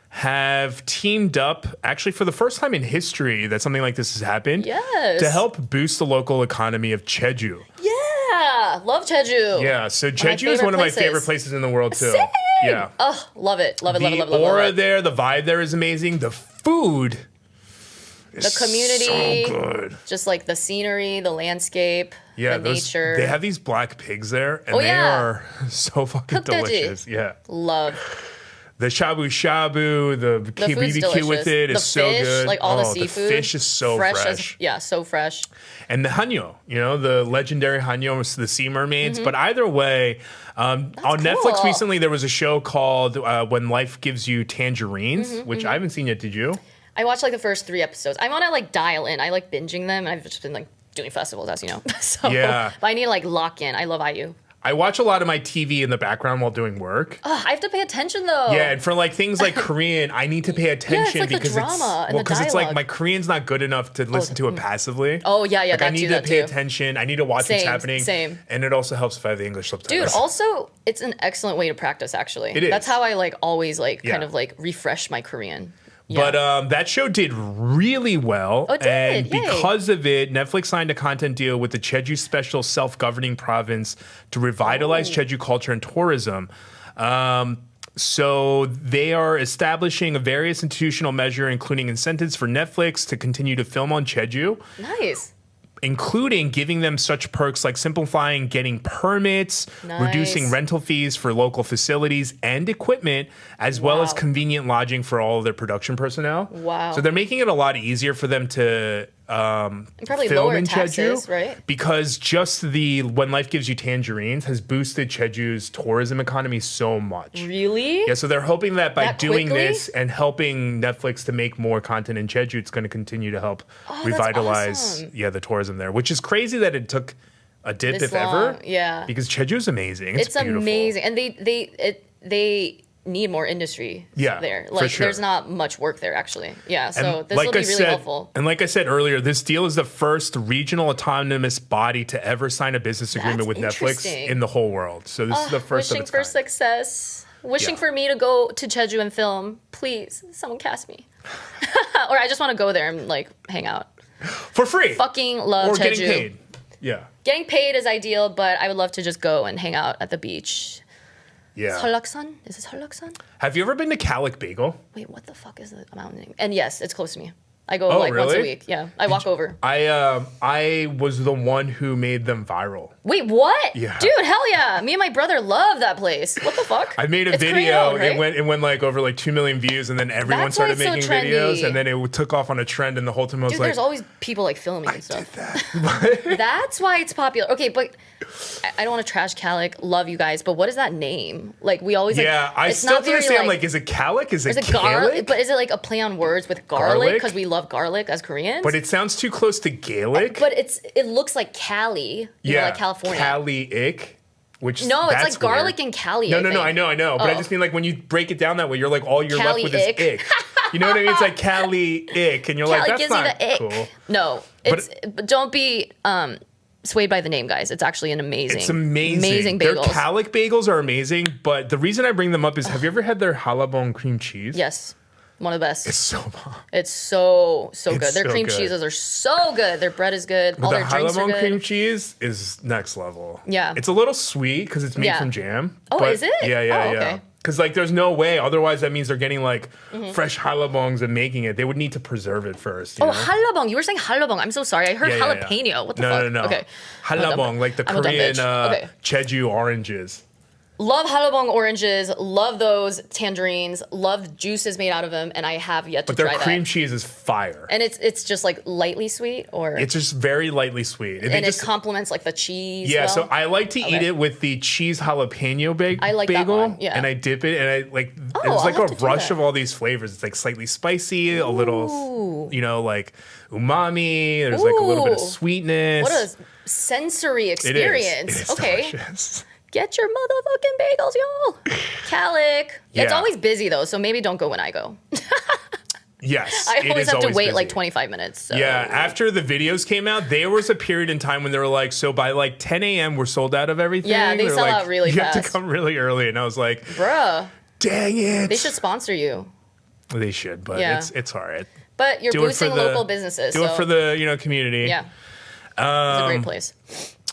A: have teamed up, actually for the first time in history that something like this has happened, to help boost the local economy of Jeju.
C: Yeah, love Jeju.
A: Yeah, so Jeju is one of my favorite places in the world too.
C: Same.
A: Yeah.
C: Oh, love it. Love it.
A: The aura there, the vibe there is amazing. The food is
C: the community,
A: so good.
C: Just like the scenery, the landscape, the nature.
A: They have these black pigs there, and they are so fucking delicious. Yeah.
C: Love.
A: The shabu shabu, the BBQ with it is so good.
C: Like all the seafood.
A: The fish is so fresh.
C: So fresh.
A: And the hanyo, the legendary hanyo, the sea mermaids. But either way, on Netflix recently there was a show called When Life Gives You Tangerines, which I haven't seen yet. Did you?
C: I watched like the first 3 episodes. I want to like dial in. I like binging them. I've just been like doing festivals, as you know. So, but I need to like lock in. I love IU.
A: I watch a lot of my TV in the background while doing work.
C: I have to pay attention though.
A: Yeah, and for like things like Korean, I need to pay attention
C: it's like
A: because
C: the drama and the
A: because it's like my Korean's not good enough to listen to it passively.
C: Oh yeah,
A: like I need to pay attention. I need to watch what's happening.
C: Same.
A: And it also helps if I have the English subtitles.
C: Dude, also it's an excellent way to practice. Actually,
A: it is.
C: That's how I like always like kind of like refresh my Korean.
A: Yeah. But that show did really well.
C: Oh, it did.
A: And because of it, Netflix signed a content deal with the Jeju Special Self-Governing Province to revitalize Jeju culture and tourism. So they are establishing a various institutional measure, including incentives for Netflix to continue to film on Jeju.
C: Nice.
A: including giving them such perks like simplifying getting permits,
C: Nice.
A: reducing rental fees for local facilities and equipment, as well as
C: Wow.
A: convenient lodging for all of their production personnel.
C: Wow.
A: So they're making it a lot easier for them to
C: Probably
A: film
C: lower
A: in
C: taxes,
A: Jeju,
C: right?
A: because just the When Life Gives You Tangerines has boosted Jeju's tourism economy so much.
C: Really?
A: Yeah, so they're hoping that by
C: That
A: doing
C: quickly?
A: this and helping Netflix to make more content in Jeju, it's going to continue to help
C: that's
A: revitalize
C: awesome.
A: the tourism there, which is crazy that it took a dip,
C: This
A: if ever.
C: long, yeah.
A: Because Jeju is amazing. It's beautiful.
C: amazing, and they need more industry
A: Yeah,
C: there.
A: for
C: Like
A: sure.
C: there's not much work there actually. Yeah, so
A: And
C: this will be
A: I
C: really
A: said,
C: helpful.
A: And like I said earlier, this deal is the first regional autonomous body to ever sign a business agreement with Netflix
C: interesting.
A: in the whole world. So this is the first of
C: Wishing
A: its
C: for
A: kind.
C: success. Wishing
A: Yeah.
C: for me to go to Jeju and film. Please, someone cast me. Or I just want to go there and like hang out.
A: For free.
C: Fucking love
A: or
C: Jeju.
A: getting paid. Yeah.
C: Getting paid is ideal, but I would love to just go and hang out at the beach.
A: Yeah.
C: Seollaksan? Is this Seollaksan?
A: Have you ever been to Calic Bagel?
C: Wait, what the fuck is the mountain name? And yes, it's close to me. I go
A: Oh,
C: like once a
A: really?
C: week. Yeah, I walk over.
A: I was the one who made them viral.
C: Wait, what?
A: Yeah.
C: Dude, hell yeah. Me and my brother love that place. What the fuck?
A: I made a
C: It's
A: video.
C: Korean, right?
A: It went like over like 2 million views, and then everyone
C: That's why
A: started
C: it's so
A: making videos,
C: trendy.
A: and then it took off on a trend, and the whole time I was
C: Dude,
A: like,
C: there's always people like filming and stuff. That's why it's popular. Okay, but I don't want to trash Calic. Love you guys, but what is that name? Like we always
A: yeah,
C: like,
A: I
C: it's
A: still
C: not
A: don't
C: very,
A: understand. Like, is it Calic? Is it
C: garlic?
A: Gaelic?
C: But is it like a play on words with garlic?
A: Garlic?
C: Because we love garlic as Koreans.
A: But it sounds too close to Gaelic.
C: But it looks like Cali, you know, like California.
A: Cali-ic. Which
C: No, it's
A: that's
C: like garlic
A: weird.
C: and Cali.
A: No,
C: I
A: no,
C: think.
A: I know. But I
C: Oh.
A: just mean like when you break it down that way, you're like all you're left with is
C: Cali-ic.
A: ick. You know what I mean? It's like Cali-ic, and you're like,
C: Cali
A: that's
C: gives you
A: not
C: the ick.
A: cool.
C: No, but don't be swayed by the name, guys. It's actually an amazing,
A: It's amazing.
C: amazing
A: Their
C: bagels.
A: Calic bagels are amazing, but the reason I bring them up is, have you ever had their Halabong cream cheese?
C: Yes, one of the best.
A: It's so bomb.
C: It's so good.
A: It's
C: Their
A: so
C: cream
A: good.
C: cheeses are so good. Their bread is good. All
A: The
C: their drinks are
A: Halabong
C: good.
A: cream cheese is next level.
C: Yeah.
A: It's a little sweet because it's made
C: Yeah.
A: from jam.
C: Oh,
A: but
C: is it?
A: Yeah,
C: Oh, okay.
A: Because like there's no way. Otherwise, that means they're getting like fresh halabongs and making it. They would need to preserve it first. You
C: Oh,
A: know?
C: halabong. You were saying halabong. I'm so sorry. I heard
A: Yeah, yeah, yeah.
C: jalapeno. What the
A: no,
C: fuck?
A: No, no, no.
C: Okay.
A: Halabong, like the
C: I'm a dumb
A: Korean
C: bitch. Okay.
A: Jeju oranges.
C: Love halabong oranges. Love those tangerines. Love juices made out of them. And I have yet to
A: But their
C: try
A: cream
C: that.
A: cheese is fire.
C: And it's just like lightly sweet, or
A: It's just very lightly sweet.
C: and
A: they
C: it
A: just,
C: complements like the cheese.
A: yeah,
C: well.
A: so I like to eat
C: Okay.
A: it with the cheese jalapeno
C: I like that
A: bagel.
C: one, yeah.
A: And I dip it, and I like
C: Oh,
A: it's like
C: I'll
A: a
C: have to do
A: rush
C: that.
A: of all these flavors. It's like slightly spicy, a little, like umami. There's like a little bit of
C: Ooh.
A: sweetness.
C: What a sensory
A: It is.
C: experience.
A: It is
C: Okay.
A: delicious.
C: Get your motherfucking bagels, y'all. Calic. It's
A: Yeah.
C: always busy though, so maybe don't go when I go.
A: Yes,
C: I
A: it
C: always
A: is
C: have to wait
A: busy.
C: like 25 minutes. So.
A: Yeah, after the videos came out, there was a period in time when they were like, so by like 10 a.m. we're sold out of everything.
C: Yeah, they
A: They're
C: sell
A: like,
C: out really
A: you have to
C: fast.
A: come really early. And I was like,
C: Bruh.
A: dang it.
C: They should sponsor you.
A: They should, but
C: Yeah.
A: it's all right.
C: But you're
A: Do it
C: boosting
A: for the
C: local businesses.
A: Do it
C: so-
A: for the community.
C: Yeah. It's a great place.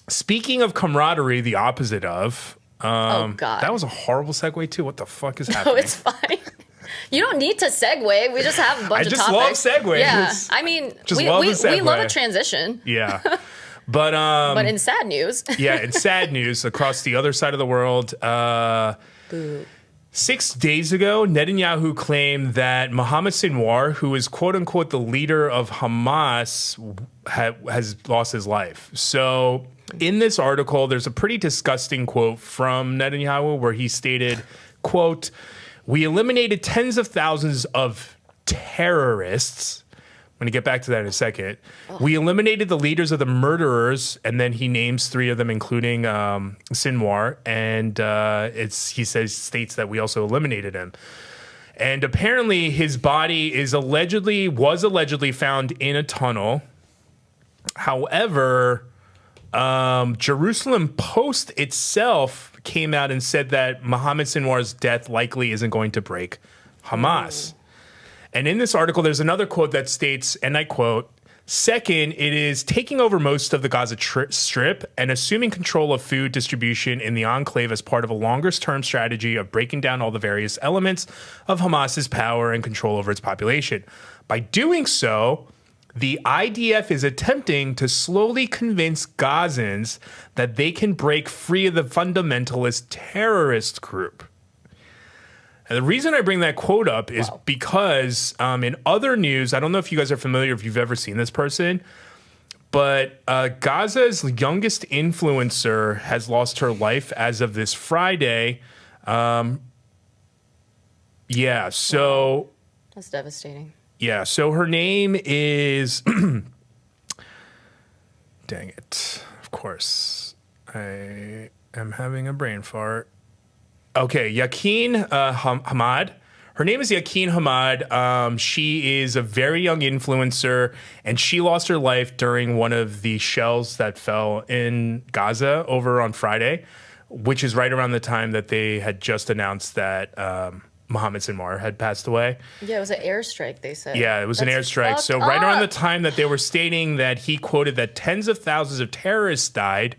A: Speaking of camaraderie, the opposite of.
C: Oh, God.
A: That was a horrible segue too. What the fuck is happening?
C: No, it's fine. You don't need to segue. We just have a bunch
A: I just
C: of
A: love
C: topics.
A: segues.
C: Yeah. I mean,
A: Just
C: we,
A: love
C: we,
A: the
C: we love a
A: segue.
C: transition.
A: Yeah. But
C: But in sad news.
A: yeah, in sad news across the other side of the world, 6 days ago, Netanyahu claimed that Mohammed Sinwar, who is quote unquote the leader of Hamas, has lost his life. So in this article, there's a pretty disgusting quote from Netanyahu where he stated, quote, "We eliminated tens of thousands of terrorists." I'm going to get back to that in a second. We eliminated the leaders of the murderers, and then he names 3 of them, including Sinwar, and states that we also eliminated him. And apparently, his body was allegedly found in a tunnel. However, Jerusalem Post itself came out and said that Mohammed Sinwar's death likely isn't going to break Hamas. And in this article, there's another quote that states, and I quote, "Second, it is taking over most of the Gaza Strip and assuming control of food distribution in the enclave as part of a longer-term strategy of breaking down all the various elements of Hamas's power and control over its population. By doing so, The IDF is attempting to slowly convince Gazans that they can break free of the fundamentalist terrorist group. And the reason I bring that quote up is because in other news, I don't know if you guys are familiar, if you've ever seen this person, but Gaza's youngest influencer has lost her life as of this Friday. Yeah, so...
C: That's devastating.
A: Yeah, so her name is... Dang it. Of course. I am having a brain fart. Okay, Yaqeen Hammad. Her name is Yaqeen Hammad. She is a very young influencer, and she lost her life during one of the shells that fell in Gaza over on Friday, which is right around the time that they had just announced that Mohammed Sinwar had passed away.
C: Yeah, it was an airstrike, they said.
A: Yeah, it was an airstrike. So right around the time that they were stating that he quoted that tens of thousands of terrorists died,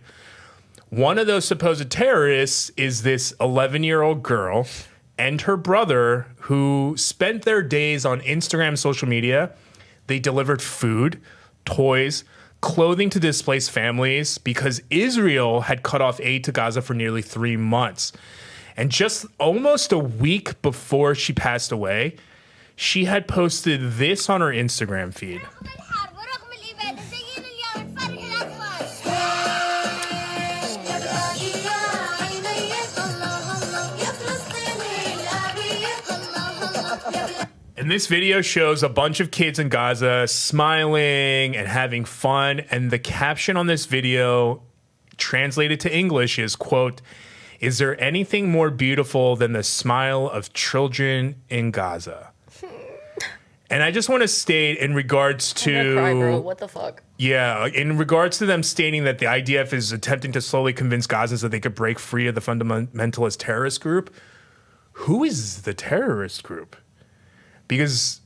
A: one of those supposed terrorists is this 11-year-old girl and her brother who spent their days on Instagram, social media. They delivered food, toys, clothing to displaced families because Israel had cut off aid to Gaza for nearly 3 months. And just almost a week before she passed away, she had posted this on her Instagram feed. And this video shows a bunch of kids in Gaza smiling and having fun. And the caption on this video, translated to English, is, quote, "Is there anything more beautiful than the smile of children in Gaza?" And I just want to state in regards to...
C: I'm gonna cry, bro. What the fuck?
A: Yeah, in regards to them stating that the IDF is attempting to slowly convince Gazans that they could break free of the fundamentalist terrorist group, who is the terrorist group? Because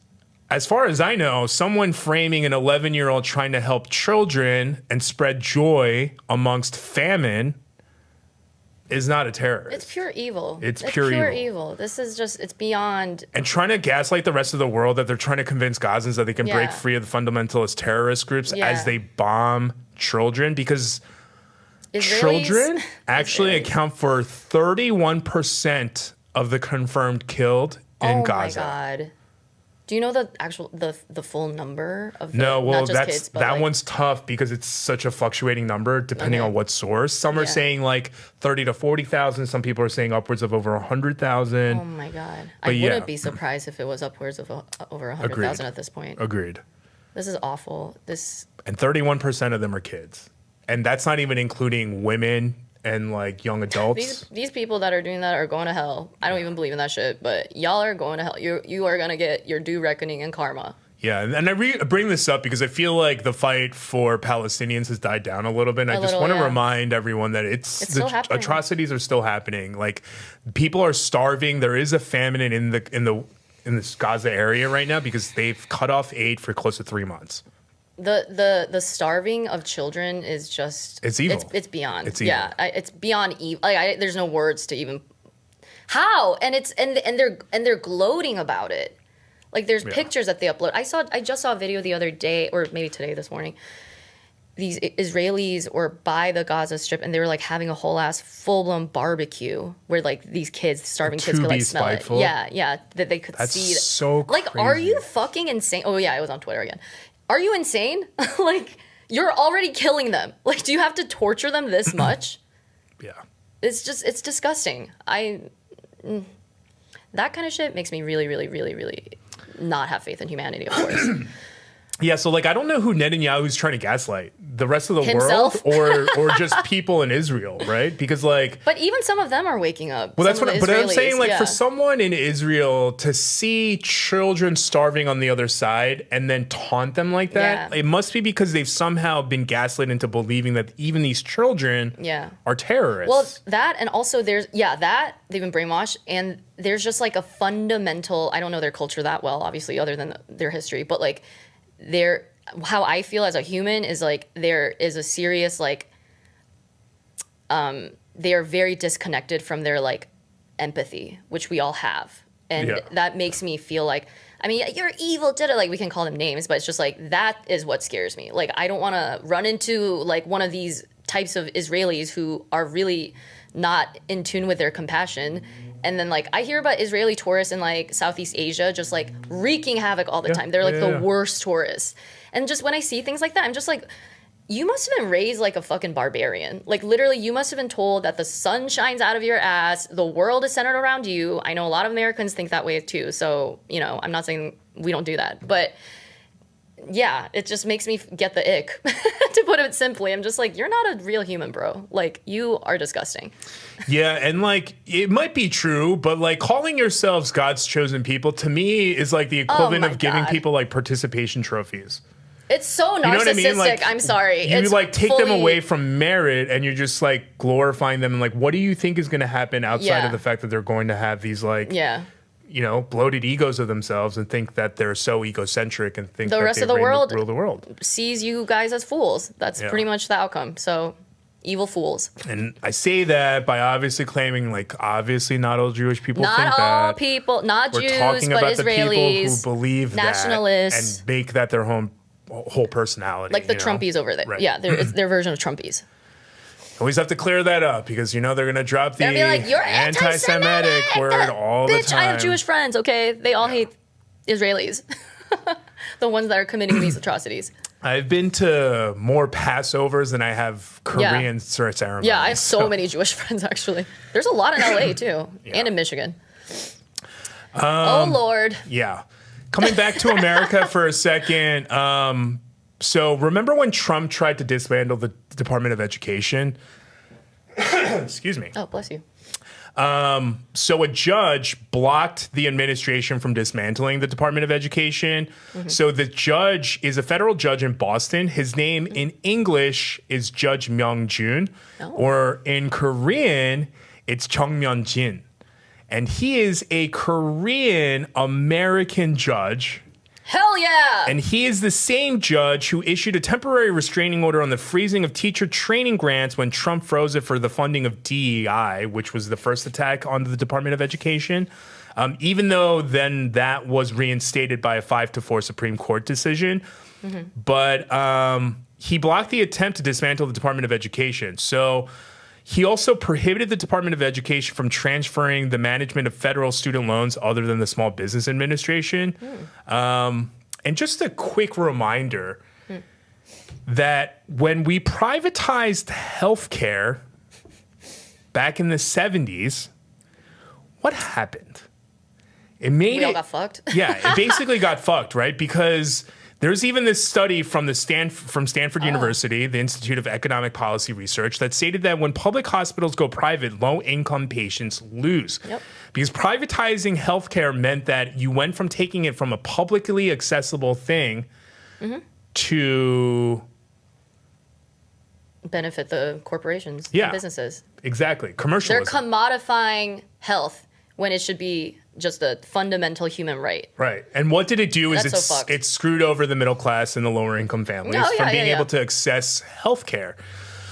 A: as far as I know, someone framing an 11-year-old trying to help children and spread joy amongst famine is not a terrorist.
C: It's pure evil.
A: It's pure
C: evil. This is just, it's beyond...
A: And trying to gaslight the rest of the world that they're trying to convince Gazans that they can break free of the fundamentalist terrorist groups as they bomb children, because children actually account for 31% of the confirmed killed in Gaza.
C: Oh my God. Do you know the actual the full number of the,
A: no? Well,
C: not just kids, but
A: that one's tough because it's such a fluctuating number depending on what source. Some are saying like 30 to 40,000. Some people are saying upwards of over 100,000.
C: Oh my God! But I wouldn't be surprised if it was upwards of over 100,000 at this point.
A: Agreed.
C: This is awful.
A: And 31% of them are kids, and that's not even including women and like young adults.
C: These people that are doing that are going to hell. I don't even believe in that shit, but y'all are going to hell. You are gonna get your due reckoning and karma.
A: Yeah, and I bring this up because I feel like the fight for Palestinians has died down a little bit. And I just want to remind everyone that the atrocities are still happening. Like, people are starving. There is a famine in this Gaza area right now because they've cut off aid for close to 3 months.
C: The starving of children is just...
A: It's evil.
C: It's beyond.
A: It's evil.
C: Yeah, it's beyond evil. Like, there's no words to even... How? And they're gloating about it. Like, there's pictures that they upload. I just saw a video the other day, or maybe today, this morning. These Israelis were by the Gaza Strip, and they were like having a whole ass full-blown barbecue where like these starving kids could like smell spiteful. It. Yeah, that they could see.
A: That's so crazy.
C: Like, are you fucking insane? Oh yeah, it was on Twitter again. Are you insane? Like, you're already killing them. Like, do you have to torture them this much?
A: Yeah.
C: It's disgusting. That kind of shit makes me really, really, really, really not have faith in humanity, of course.
A: Yeah, so like I don't know who Netanyahu's trying to gaslight, the rest of the
C: Himself?
A: world or just people in Israel, right? Because like,
C: but even some of them are waking up.
A: Well, that's what. But I'm saying, like, for someone in Israel to see children starving on the other side and then taunt them like that, it must be because they've somehow been gaslit into believing that even these children are terrorists.
C: Well, that, and also there's that they've been brainwashed, and there's just like a fundamental. I don't know their culture that well, obviously, other than their history, but like. How I feel as a human is like there is a serious like they are very disconnected from their like empathy, which we all have, and that makes me feel like I mean, you're evil, like we can call them names, but it's just like, that is what scares me. Like, I don't want to run into like one of these types of Israelis who are really not in tune with their compassion. And then like I hear about Israeli tourists in like Southeast Asia just like wreaking havoc all the time. They're like the worst tourists. And just when I see things like that, I'm just like, you must have been raised like a fucking barbarian. Like literally, you must have been told that the sun shines out of your ass. The world is centered around you. I know a lot of Americans think that way too. So, you know, I'm not saying we don't do that. But yeah, it just makes me get the ick, to put it simply. I'm just like, you're not a real human, bro. Like, you are disgusting.
A: Yeah, and like, it might be true, but like calling yourselves God's chosen people, to me, is like the equivalent of giving people like participation trophies.
C: It's so narcissistic.
A: You know what I mean? Like,
C: I'm sorry.
A: You
C: it's
A: like take them away from merit, and you're just like glorifying them. And like, what do you think is going to happen outside of the fact that they're going to have these like, you know, bloated egos of themselves and think that they're so egocentric and think
C: the
A: that
C: rest
A: they
C: of the world
A: rule the world
C: sees you guys as fools. That's pretty much the outcome. So, evil fools.
A: And I say that by obviously claiming, like, obviously not all Jewish people think that.
C: Not all people, not Jews,
A: We're talking
C: but
A: about
C: Israelis,
A: the people who believe
C: nationalists,
A: that and make that their whole personality.
C: like the Trumpies over there.
A: Right.
C: Yeah, it's their version of Trumpies.
A: Always have to clear that up because you know they're gonna drop the
C: They'll be like, "You're
A: anti-Semitic word all the time."
C: Bitch, I have Jewish friends. Okay, they all hate Israelis, the ones that are committing these atrocities.
A: I've been to more Passovers than I have Korean ceremonies.
C: Yeah, I have so many Jewish friends actually. There's a lot in LA too, and in Michigan. Oh Lord.
A: Yeah, coming back to America for a second. So remember when Trump tried to dismantle the Department of Education? Excuse me.
C: Oh, bless you.
A: So a judge blocked the administration from dismantling the Department of Education. So the judge is a federal judge in Boston. His name in English is Judge Myung-jun, or in Korean, it's Chung Myun-jin. And he is a Korean American judge.
C: Hell yeah!
A: And he is the same judge who issued a temporary restraining order on the freezing of teacher training grants when Trump froze it for the funding of DEI, which was the first attack on the Department of Education. Even though then that was reinstated by a 5-4 Supreme Court decision. But he blocked the attempt to dismantle the Department of Education. So he also prohibited the Department of Education from transferring the management of federal student loans other than the Small Business Administration. And just a quick reminder that when we privatized healthcare back in the 70s, what happened?
C: We all got fucked.
A: Yeah, it basically got fucked, right? Because there's even this study from Stanford University, the Institute of Economic Policy Research, that stated that when public hospitals go private, low-income patients lose. Because privatizing healthcare meant that you went from taking it from a publicly accessible thing to
C: benefit the corporations and businesses.
A: Exactly. Commercialism.
C: They're commodifying health when it should be just a fundamental human right.
A: Right. And what did it do is
C: so
A: it screwed over the middle class and the lower income families from being able to access healthcare.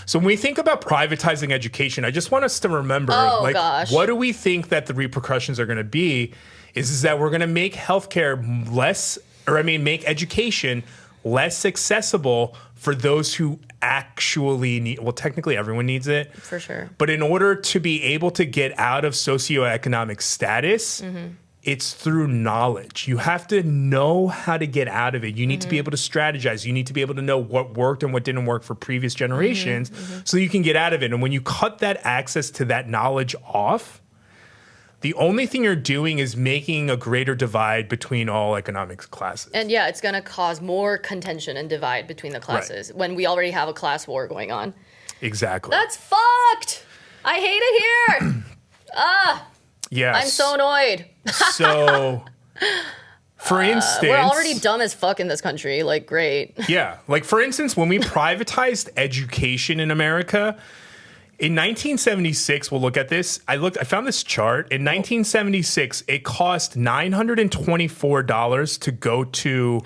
A: So when we think about privatizing education, I just want us to remember, what do we think that the repercussions are going to be is that we're going to make healthcare make education less accessible for those who actually need, well, technically everyone needs it.
C: For sure.
A: But in order to be able to get out of socioeconomic status, it's through knowledge. You have to know how to get out of it. You need to be able to strategize. You need to be able to know what worked and what didn't work for previous generations so you can get out of it. And when you cut that access to that knowledge off, the only thing you're doing is making a greater divide between all economic classes.
C: And yeah, it's going to cause more contention and divide between the classes when we already have a class war going on.
A: Exactly.
C: That's fucked. I hate it here.
A: Yes.
C: I'm so annoyed.
A: So, for instance...
C: we're already dumb as fuck in this country. Like, great.
A: Yeah. Like, for instance, when we privatized education in America... In 1976, we'll look at this. I found this chart. In 1976, it cost $924 to go to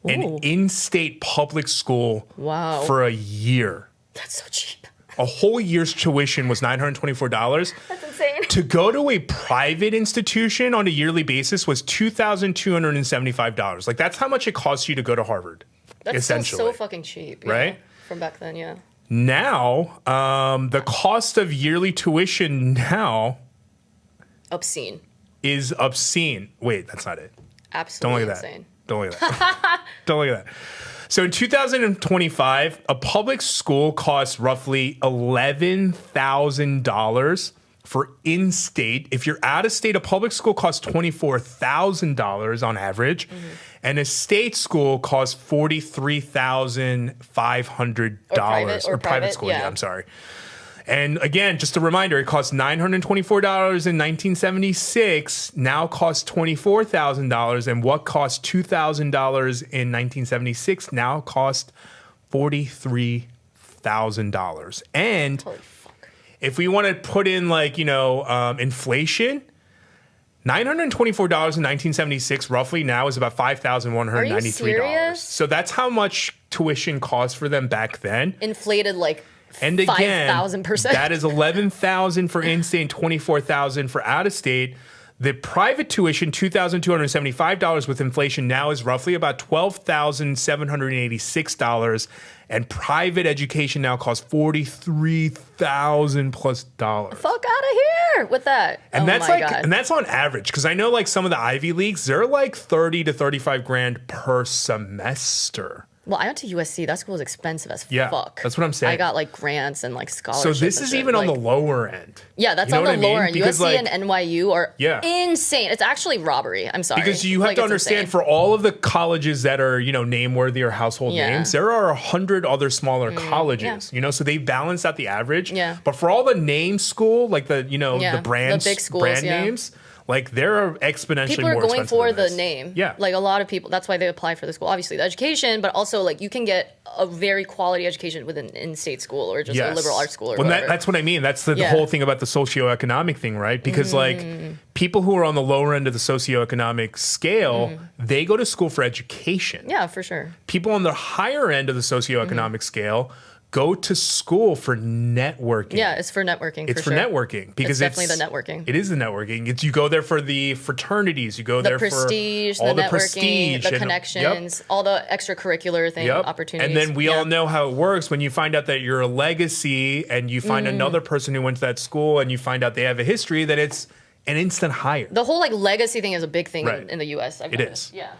A: an in-state public school for a year.
C: That's so cheap.
A: A whole year's tuition was $924.
C: That's insane.
A: To go to a private institution on a yearly basis was $2,275. Like, that's how much it costs you to go to Harvard.
C: That's
A: essentially.
C: still so fucking cheap.
A: Right?
C: From back then, yeah.
A: Now, the cost of yearly tuition now
C: Obscene.
A: is obscene. Wait, that's not it.
C: Absolutely
A: Don't look at
C: insane.
A: that. Don't look at that. Don't look at that. So in 2025, a public school costs roughly $11,000 for in-state. If you're out of state, a public school costs $24,000 on average, and a state school costs $43,500.
C: Or private
A: school,
C: yeah.
A: I'm sorry. And again, just a reminder, it cost $924 in 1976, now costs $24,000. And what cost $2,000 in 1976 now costs $43,000. And
C: Holy fuck.
A: if we want to put in inflation, $924 in 1976 roughly now is about $5,193.
C: Are you serious?
A: So that's how much tuition cost for them back then.
C: Inflated like
A: And again,
C: 5,000%.
A: that is $11,000 for in-state and $24,000 for out-of-state. The private tuition, $2,275 with inflation, now is roughly about $12,786, and private education now costs $43,000 plus dollars.
C: Fuck out of here with that.
A: And
C: oh
A: that's
C: my God.
A: and that's on average, because I know like some of the Ivy Leagues, they're like 30 to 35 grand per semester.
C: Well, I went to USC. That school is expensive as
A: Yeah,
C: fuck.
A: that's what I'm saying.
C: I got like grants and like
A: So
C: scholarships.
A: this
C: and
A: is
C: shit.
A: even on
C: Like,
A: the lower end.
C: Yeah, that's
A: You know
C: on
A: what
C: the
A: I mean?
C: lower end.
A: Because,
C: USC
A: like-
C: and NYU are
A: Yeah.
C: insane. It's actually robbery. I'm sorry.
A: Because you have
C: Like,
A: to
C: it's
A: understand,
C: insane.
A: for all of the colleges that are, name-worthy or household
C: Yeah.
A: names, there are 100 other smaller colleges,
C: yeah.
A: so they balance out the average.
C: Yeah.
A: But for all the name school, like the
C: Yeah,
A: the brands,
C: the big schools,
A: brand
C: yeah.
A: names, like they're exponentially
C: people
A: more
C: are going
A: expensive
C: for
A: than
C: the
A: this.
C: name.
A: Yeah.
C: Like a lot of people, that's why they apply for the school. Obviously the education, but also like you can get a very quality education with an in-state school or just a liberal arts school or whatever.
A: That's what I mean. That's the
C: Yeah.
A: whole thing about the socioeconomic thing, right? Because like people who are on the lower end of the socioeconomic scale, they go to school for education.
C: Yeah, for sure.
A: People on the higher end of the socioeconomic scale go to school for networking.
C: Yeah, it's for networking.
A: It's for
C: sure.
A: networking because
C: It's definitely the networking.
A: It is the networking. You go there for the fraternities. You go
C: The
A: there
C: prestige,
A: for all
C: the
A: the
C: networking,
A: prestige,
C: the
A: and-
C: connections, all the extracurricular thing,
A: Yep.
C: opportunities.
A: And then we
C: Yeah.
A: all know how it works when you find out that you're a legacy and you find another person who went to that school and you find out they have a history, that it's an instant hire.
C: The whole like legacy thing is a big thing
A: Right.
C: in the U.S. I've
A: It
C: noticed.
A: is.
C: Yeah.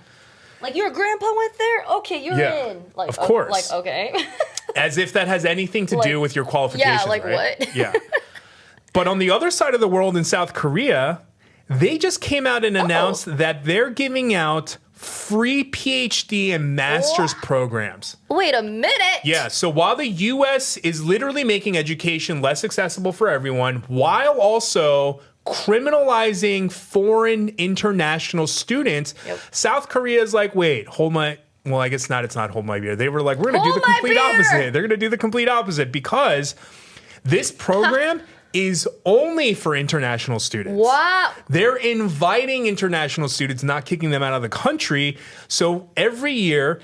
C: Like your grandpa went there. Okay, you're
A: Yeah.
C: in. Like
A: Of course.
C: Like okay.
A: As if that has anything to do
C: Like-
A: with your qualifications.
C: Yeah, like
A: right?
C: what?
A: Yeah. But on the other side of the world in South Korea, they just came out and announced that they're giving out free PhD and master's programs.
C: Wait a minute.
A: Yeah, so while the US is literally making education less accessible for everyone, while also criminalizing foreign international students,
C: Yep.
A: South Korea is like, wait, I guess not, it's not hold my beer. They were like, we're going to do
C: Hold
A: the
C: my
A: complete
C: beer!
A: opposite. They're going to do the complete opposite because this program is only for international students.
C: Wow.
A: They're inviting international students, not kicking them out of the country. So every year,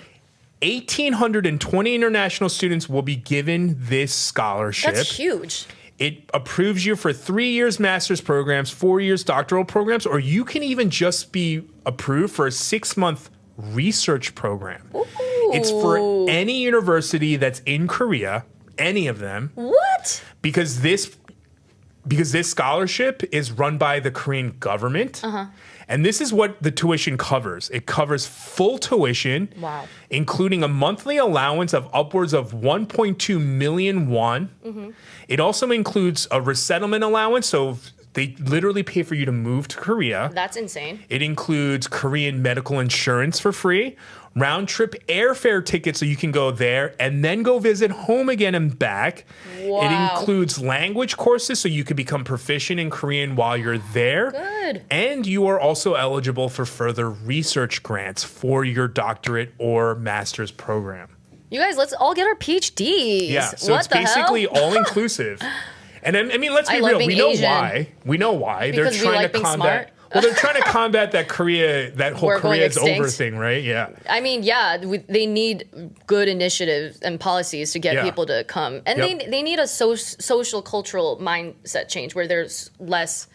A: 1,820 international students will be given this scholarship.
C: That's huge.
A: It approves you for 3 years master's programs, 4 years doctoral programs, or you can even just be approved for a 6-month research program. It's for any university that's in Korea, any of them.
C: What?
A: Because this scholarship is run by the Korean government. And this is what the tuition covers. It covers full tuition,
C: Wow.
A: including a monthly allowance of upwards of 1.2 million won. It also includes a resettlement allowance, so they literally pay for you to move to Korea.
C: That's insane.
A: It includes Korean medical insurance for free, round-trip airfare tickets so you can go there and then go visit home again and back.
C: Wow.
A: It includes language courses so you can become proficient in Korean while you're there.
C: Good.
A: And you are also eligible for further research grants for your doctorate or master's program.
C: You guys, let's all get our PhDs.
A: Yeah, so
C: what
A: it's
C: the
A: basically
C: hell?
A: all-inclusive. And I mean, let's
C: I
A: be
C: love
A: real.
C: being
A: We know
C: Asian.
A: why. We know why.
C: Because
A: They're
C: we
A: trying
C: like
A: to
C: being
A: combat.
C: smart?
A: Well, they're trying to combat that whole
C: We're going
A: Korea's over
C: extinct.
A: thing, right? Yeah.
C: I mean, yeah, they need good initiatives and policies to get people to come. And they need a social, cultural mindset change where there's less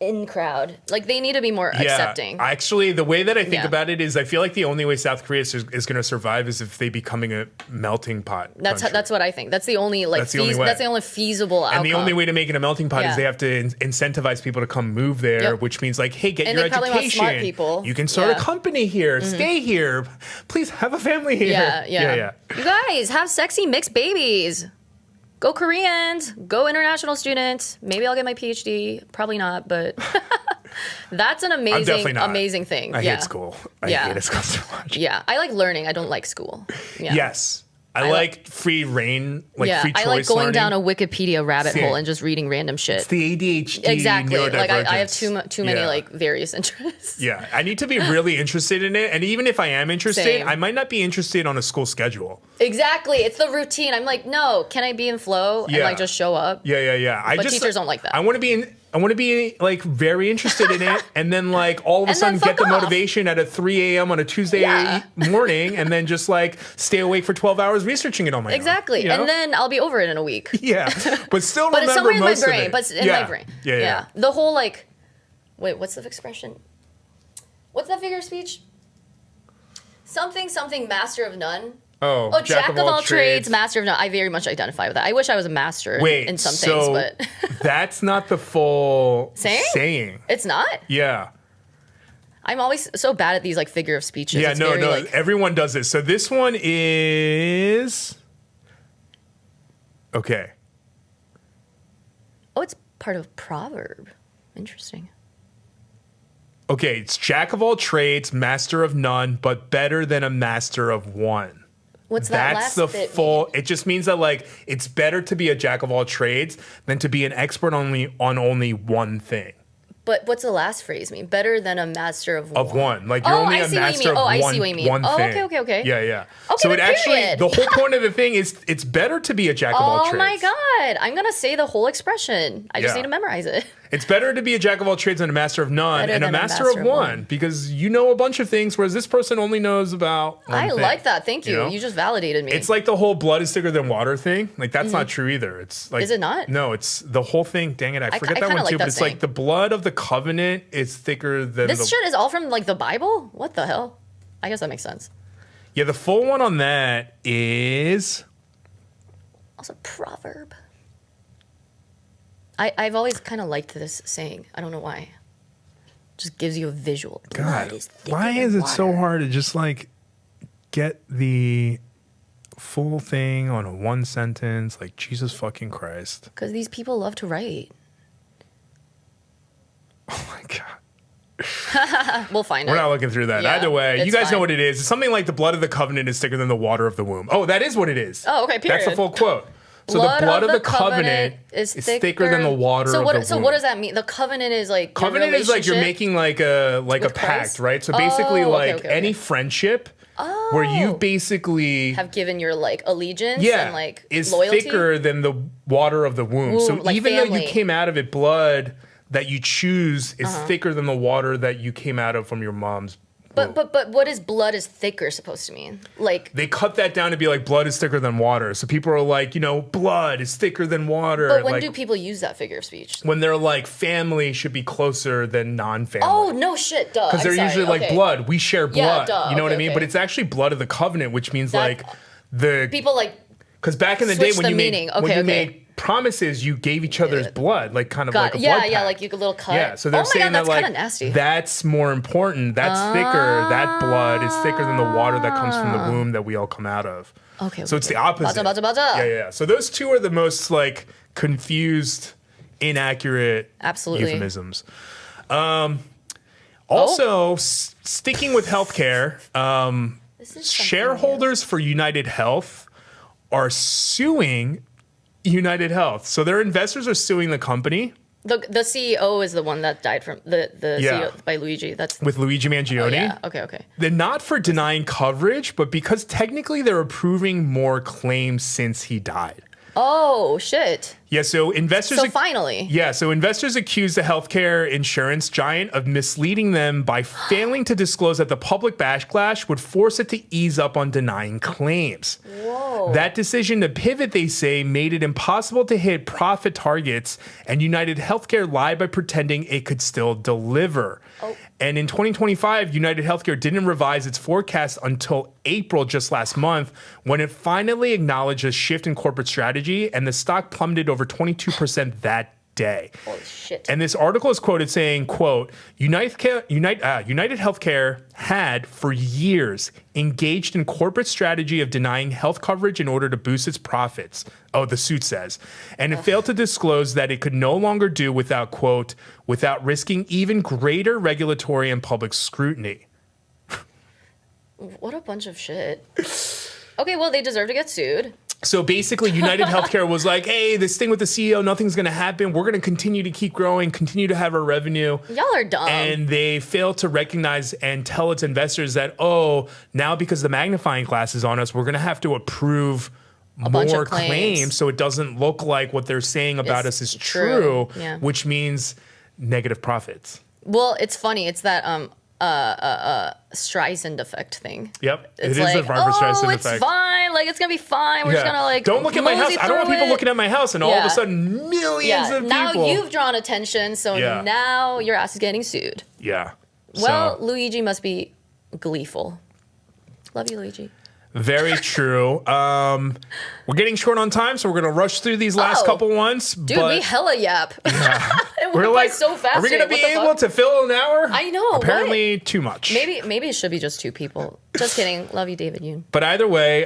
C: in crowd. Like, they need to be more accepting.
A: Actually, the way that I think about it is I feel like the only way South Korea is going to survive is if they becoming a melting pot country.
C: That's what I think. That's the only that's the only feasible outcome.
A: And the only way to make it a melting pot is they have to incentivize people to come move there, which means like, hey, get your education. Want smart people. You can start a company here. Stay here. Please have a family here.
C: Yeah. You guys have sexy mixed babies. Go Koreans, go international students. Maybe I'll get my PhD. Probably not, but that's an amazing thing.
A: I hate school. I hate school so much.
C: Yeah, I like learning. I don't like school. Yeah.
A: Yes. I like free reign, free choice
C: I like going
A: learning.
C: down a Wikipedia rabbit hole and just reading random shit.
A: It's the ADHD
C: exactly. Like I have
A: neurodivergence.
C: too many like various interests.
A: Yeah, I need to be really interested in it, and even if I am interested,
C: Same.
A: I might not be interested on a school schedule.
C: Exactly, it's the routine. I'm like, no, can I be in flow and like just show up?
A: Yeah.
C: But teachers don't like that.
A: I want to be like very interested in it, and then like all of a sudden get the motivation at 3 a.m. on a Tuesday morning, and then just like stay awake for 12 hours researching it on my own.
C: Exactly, and then I'll be over it in a week.
A: Yeah, but still
C: but it's
A: remember
C: somewhere in
A: most
C: my brain.
A: of it.
C: But in my brain.
A: Yeah.
C: The whole like, wait, what's the expression? What's that figure of speech? Something master of none.
A: Oh,
C: jack of all trades, master of none. I very much identify with that. I wish I was a master in some things, but
A: that's not the full
C: saying. It's not?
A: Yeah.
C: I'm always so bad at these like figure of speeches.
A: Yeah,
C: it's
A: no.
C: like,
A: everyone does this. So this one is okay.
C: Oh, it's part of Proverb. Interesting.
A: Okay, it's jack of all trades, master of none, but better than a master of one.
C: What's that
A: That's
C: last
A: the
C: bit
A: full.
C: mean?
A: It just means that like it's better to be a jack of all trades than to be an expert on only one thing.
C: But what's the last phrase mean? Better than a master of one.
A: Of one, like you're only a master of
C: I
A: one.
C: see what you mean.
A: One thing.
C: Okay.
A: Yeah.
C: Okay,
A: so it actually,
C: period.
A: the whole point of the thing is, it's better to be a jack of all trades.
C: Oh my god! I'm gonna say the whole expression. I just need to memorize it.
A: It's better to be a jack of all trades than a master of none,
C: Better
A: and a
C: than a
A: master
C: master
A: of
C: of
A: one,
C: one.
A: because you know a bunch of things, whereas this person only knows about one
C: I
A: thing.
C: like that. Thank you.
A: know?
C: You just validated me.
A: It's like the whole blood is thicker than water thing. Like that's not true either. It's like
C: Is it not?
A: No, it's the whole thing. Dang it, I forget that
C: kinda
A: one
C: like
A: too.
C: that
A: But it's
C: saying.
A: like the blood of the covenant is thicker than
C: this shit is all from like the Bible. What the hell? I guess that makes sense.
A: Yeah, the full one on that is
C: Also, proverb. I've always kind of liked this saying. I don't know why. Just gives you a visual.
A: God.
C: Blood is thicker
A: Why
C: than
A: is it so
C: water.
A: hard to just like get the full thing on a one sentence? Like Jesus fucking Christ.
C: Because these people love to write.
A: Oh my God.
C: We'll find
A: We're
C: it.
A: not looking through that.
C: Yeah,
A: Either way, you
C: it's
A: guys know
C: fine.
A: what it is. It's something like the blood of the covenant is thicker than the water of the womb. Oh, that is what it is.
C: Oh, okay,
A: That's the
C: period.
A: full quote. So the blood of the covenant
C: is
A: thicker than the water of the womb.
C: So what does that mean? The covenant is like your
A: Covenant is like you're
C: relationship?
A: making like a
C: With
A: pact,
C: Christ?
A: right? So basically,
C: Oh,
A: like
C: okay.
A: any friendship where you basically
C: have given your like allegiance
A: yeah
C: and like
A: is
C: loyalty.
A: thicker than the water of the womb. So
C: like
A: even though
C: family.
A: you came out of it, blood that you choose is thicker than the water that you came out of from your mom's. womb.
C: But what is blood is thicker supposed to mean? Like,
A: They cut that down to be like blood is thicker than water. So people are like, blood is thicker than water.
C: but when
A: like,
C: do people use that figure of speech?
A: when they're like family should be closer than non-family.
C: Oh no shit, duh.
A: Because they're usually like blood. We share blood.
C: duh,
A: You know what I
C: okay,
A: mean?
C: okay.
A: But it's actually blood of the covenant, which means
C: That-
A: like the
C: people like
A: because back in the day
C: switch
A: when
C: the
A: you
C: meaning.
A: made when
C: Okay,
A: you
C: okay.
A: made promises, you gave each other's blood, like kind of
C: got
A: like a
C: yeah
A: blood
C: yeah
A: pact.
C: like you could little cut.
A: Yeah, so they're
C: oh my
A: saying
C: God,
A: that
C: that's
A: like
C: kind of nasty.
A: that's more important. That's thicker. That blood is thicker than the water that comes from the womb that we all come out of.
C: Okay,
A: So it's
C: okay.
A: the opposite.
C: Baza.
A: Yeah. So those two are the most like confused, inaccurate
C: Absolutely.
A: euphemisms. Also, sticking with healthcare,
C: This is something
A: shareholders for United Health are suing United Health. So their investors are suing the company.
C: The CEO is the one that died from the
A: Yeah.
C: CEO by Luigi. That's
A: With Luigi Mangione.
C: yeah. Okay.
A: They're not for denying coverage, but because technically they're approving more claims since he died.
C: Oh, shit.
A: Yeah, so investors...
C: So finally.
A: Yeah, so investors accused the healthcare insurance giant of misleading them by failing to disclose that the public backlash would force it to ease up on denying claims.
C: Whoa.
A: That decision to pivot, they say, made it impossible to hit profit targets, and United Healthcare lied by pretending it could still deliver.
C: Oh.
A: And in 2025, United Healthcare didn't revise its forecast until April just last month, when it finally acknowledged a shift in corporate strategy, and the stock plummeted over 22% that day.
C: Holy shit.
A: And this article is quoted saying, quote, United Healthcare had for years engaged in corporate strategy of denying health coverage in order to boost its profits. Oh, the suit says. And it failed to disclose that it could no longer do without, quote, without risking even greater regulatory and public scrutiny.
C: What a bunch of shit. Okay, well, they deserve to get sued.
A: So basically, United Healthcare was like, hey, this thing with the CEO, nothing's going to happen. We're going to continue to keep growing, continue to have our revenue.
C: Y'all are dumb.
A: And they failed to recognize and tell its investors that, oh, now because the magnifying glass is on us, we're going to have to approve more claims so it doesn't look like what they're saying about us is true,
C: yeah.
A: Which means negative profits.
C: Well, it's funny. It's that Streisand effect thing.
A: Yep,
C: It's
A: it is the Barbara Streisand effect.
C: It's fine. Like, it's gonna be fine. We're just gonna like.
A: Don't look at my house. I don't want people looking at my house, and all of a
C: Yeah.
A: sudden, millions of people.
C: Now you've drawn attention, so now your ass is getting sued.
A: Yeah.
C: Well,
A: So,
C: Luigi must be gleeful. Love you, Luigi.
A: very true. We're getting short on time, so we're gonna rush through these last couple ones.
C: Dude,
A: but
C: we hella yap. It
A: we're
C: went
A: like,
C: by so fast.
A: are we gonna
C: today.
A: be
C: What the
A: able
C: fuck?
A: to fill an hour?
C: I know.
A: Apparently, too much.
C: Maybe it should be just 2 people. Just kidding. Love you, David Yoon.
A: But either way,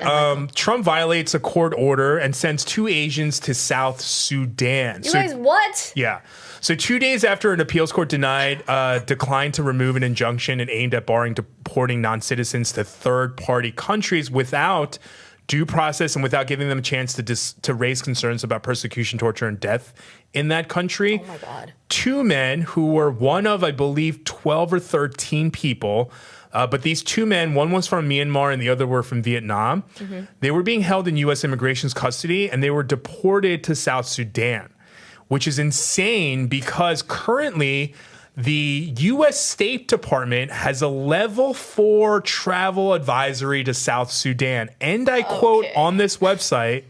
A: Trump violates a court order and sends 2 Asians to South Sudan.
C: You guys, what?
A: Yeah. So 2 days after an appeals court declined to remove an injunction and aimed at barring deporting non-citizens to third-party countries without due process and without giving them a chance to raise concerns about persecution, torture, and death in that country.
C: Oh my God.
A: 2 men who were one of, I believe, 12 or 13 people. But these 2 men, one was from Myanmar and the other were from Vietnam. Mm-hmm. They were being held in U.S. immigration's custody and they were deported to South Sudan, which is insane because currently the U.S. State Department has a level 4 travel advisory to South Sudan. And I quote on this website,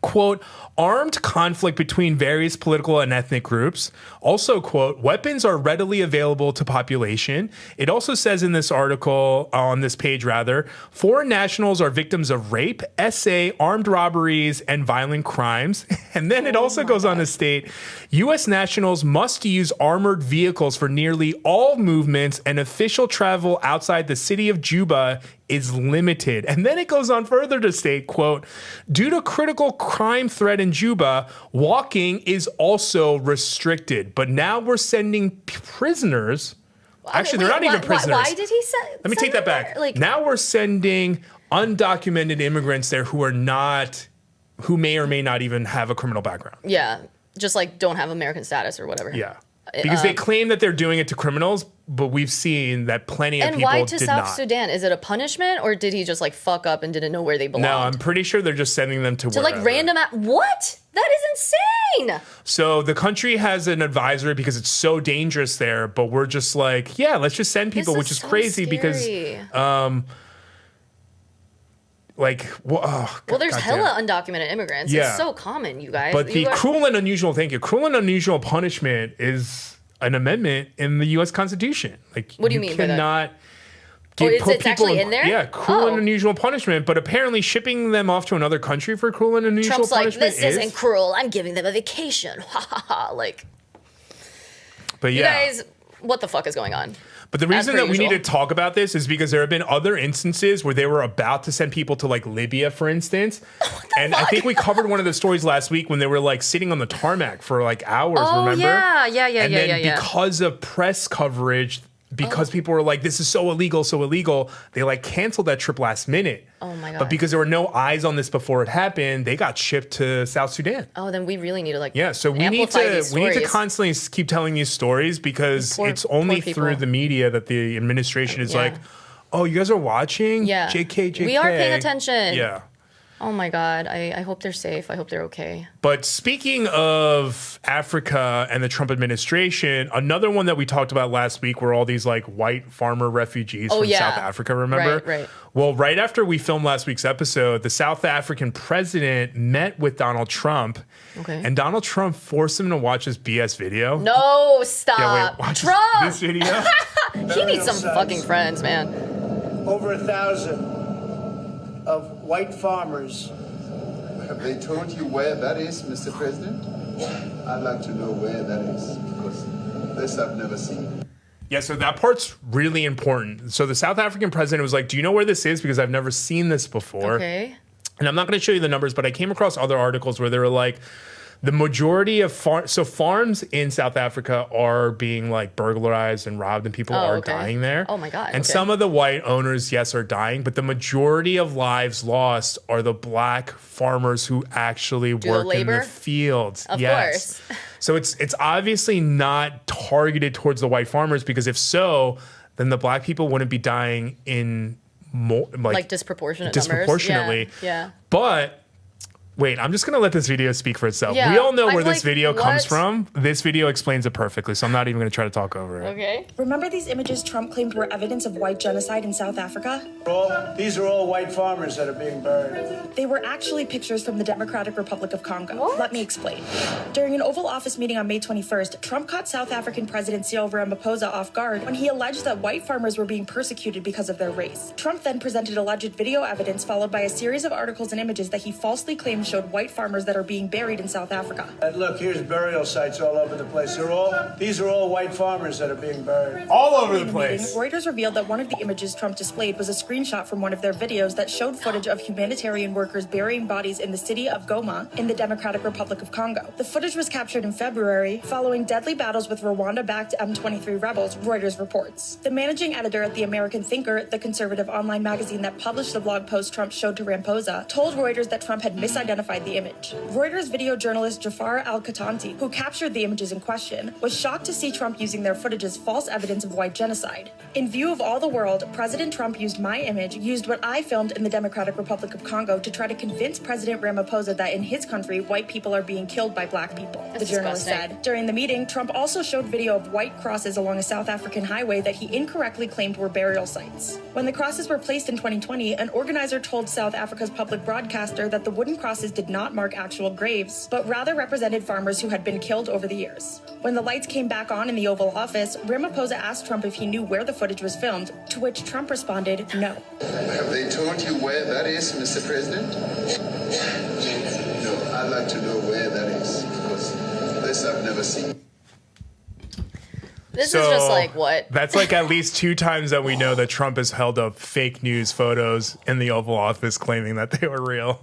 A: quote, armed conflict between various political and ethnic groups. Also, quote, weapons are readily available to population. It also says in this article, on this page rather, foreign nationals are victims of rape, SA, armed robberies, and violent crimes. And then it also goes on to state, U.S. nationals must use armored vehicles for nearly all movements and official travel outside the city of Juba is limited. And then it goes on further to state, quote, due to critical crime threat in Juba, walking is also restricted. But now we're sending prisoners. Actually, they're not even prisoners.
C: Why did he say?
A: Let me take that back.
C: Like,
A: now we're sending undocumented immigrants there who may or may not even have a criminal background.
C: yeah, just like don't have American status or whatever.
A: Yeah. Because they claim that they're doing it to criminals, but we've seen that plenty of people did not.
C: And why to South Sudan? Is it a punishment, or did he just like fuck up and didn't know where they belonged?
A: No, I'm pretty sure they're just sending them to
C: like random. What? That is insane.
A: So the country has an advisory because it's so dangerous there, but we're just like, yeah, let's just send people, which is
C: so
A: crazy
C: scary.
A: because,
C: There's hella undocumented immigrants.
A: Yeah.
C: It's so common, you guys.
A: But the cruel and unusual punishment is an amendment in the U.S. Constitution. Like,
C: what do you mean by that?
A: Cannot
C: it's actually in there?
A: Yeah, cruel and unusual punishment. But apparently, shipping them off to another country for cruel and unusual
C: Trump's
A: punishment
C: like, this isn't cruel. I'm giving them a vacation. Ha ha ha. Like,
A: but
C: you guys, what the fuck is going on?
A: But the reason that we need to talk about this is because there have been other instances where they were about to send people to like Libya, for instance. And I think we covered one of the stories last week when they were like sitting on the tarmac for like hours, remember?
C: Yeah.
A: And then because of press coverage, because people were like, this is so illegal, they like canceled that trip last minute.
C: Oh my God.
A: But because there were no eyes on this before it happened, they got shipped to South Sudan.
C: Oh, then we really need to like
A: so we need to constantly keep telling these stories because it's only through the media that the administration is like, oh, you guys are watching?
C: Yeah.
A: JK.
C: We are paying attention.
A: Yeah.
C: Oh my God. I hope they're safe. I hope they're okay.
A: But speaking of Africa and the Trump administration, another one that we talked about last week were all these like white farmer refugees from South Africa, remember?
C: Right.
A: Well, right after we filmed last week's episode, the South African president met with Donald Trump.
C: Okay.
A: And Donald Trump forced him to watch this BS video.
C: No, stop.
A: Yeah, wait, watch
C: Trump!
A: this video.
C: He needs some fucking friends, man.
F: Over 1,000 of white farmers.
G: Have they told you where that is, Mr. President? I'd like to know where that is, because this I've never seen.
A: Yeah, so that part's really important. So the South African president was like, do you know where this is? Because I've never seen this before.
C: Okay.
A: And I'm not going to show you the numbers, but I came across other articles where they were like, the majority of farms in South Africa are being like burglarized and robbed, and people are dying there.
C: Oh my God.
A: And some of the white owners, yes, are dying, but the majority of lives lost are the black farmers who actually work in the fields.
C: Of course.
A: So it's obviously not targeted towards the white farmers, because if so, then the black people wouldn't be dying in more like disproportionately.
C: Numbers. Yeah.
A: But wait, I'm just going to let this video speak for itself.
C: Yeah,
A: we all know where
C: I'm
A: this
C: like,
A: video comes
C: what?
A: from. This video explains it perfectly, so I'm not even going to try to talk over it.
C: Okay.
H: Remember these images Trump claimed were evidence of white genocide in South Africa?
F: These are all white farmers that are being buried.
H: They were actually pictures from the Democratic Republic of Congo. Let me explain. During an Oval Office meeting on May 21st, Trump caught South African President Cyril Ramaphosa off guard when he alleged that white farmers were being persecuted because of their race. Trump then presented alleged video evidence followed by a series of articles and images that he falsely claimed showed white farmers that are being buried in South Africa.
F: Look, here's burial sites all over the place. These are all white farmers that are being buried.
A: All over the place.
H: Reuters revealed that one of the images Trump displayed was a screenshot from one of their videos that showed footage of humanitarian workers burying bodies in the city of Goma in the Democratic Republic of Congo. The footage was captured in February following deadly battles with Rwanda-backed M23 rebels, Reuters reports. The managing editor at the American Thinker, the conservative online magazine that published the blog post Trump showed to Ramaphosa, told Reuters that Trump had misidentified the image. Reuters video journalist Jafar Al-Katanti, who captured the images in question, was shocked to see Trump using their footage as false evidence of white genocide. In view of all the world, President Trump used my image, used what I filmed in the Democratic Republic of Congo to try to convince President Ramaphosa that in his country, white people are being killed by black people, the journalist said. During the meeting, Trump also showed video of white crosses along a South African highway that he incorrectly claimed were burial sites. When the crosses were placed in 2020, an organizer told South Africa's public broadcaster that the wooden crosses did not mark actual graves, but rather represented farmers who had been killed over the years. When the lights came back on in the Oval Office, Ramaphosa asked Trump if he knew where the footage was filmed, to which Trump responded, no.
G: Have they told you where that is, Mr. President? No, I'd like to know where that is, because this I've never seen.
C: This is just like, what?
A: That's like at least 2 times that we know that Trump has held up fake news photos in the Oval Office claiming that they were real.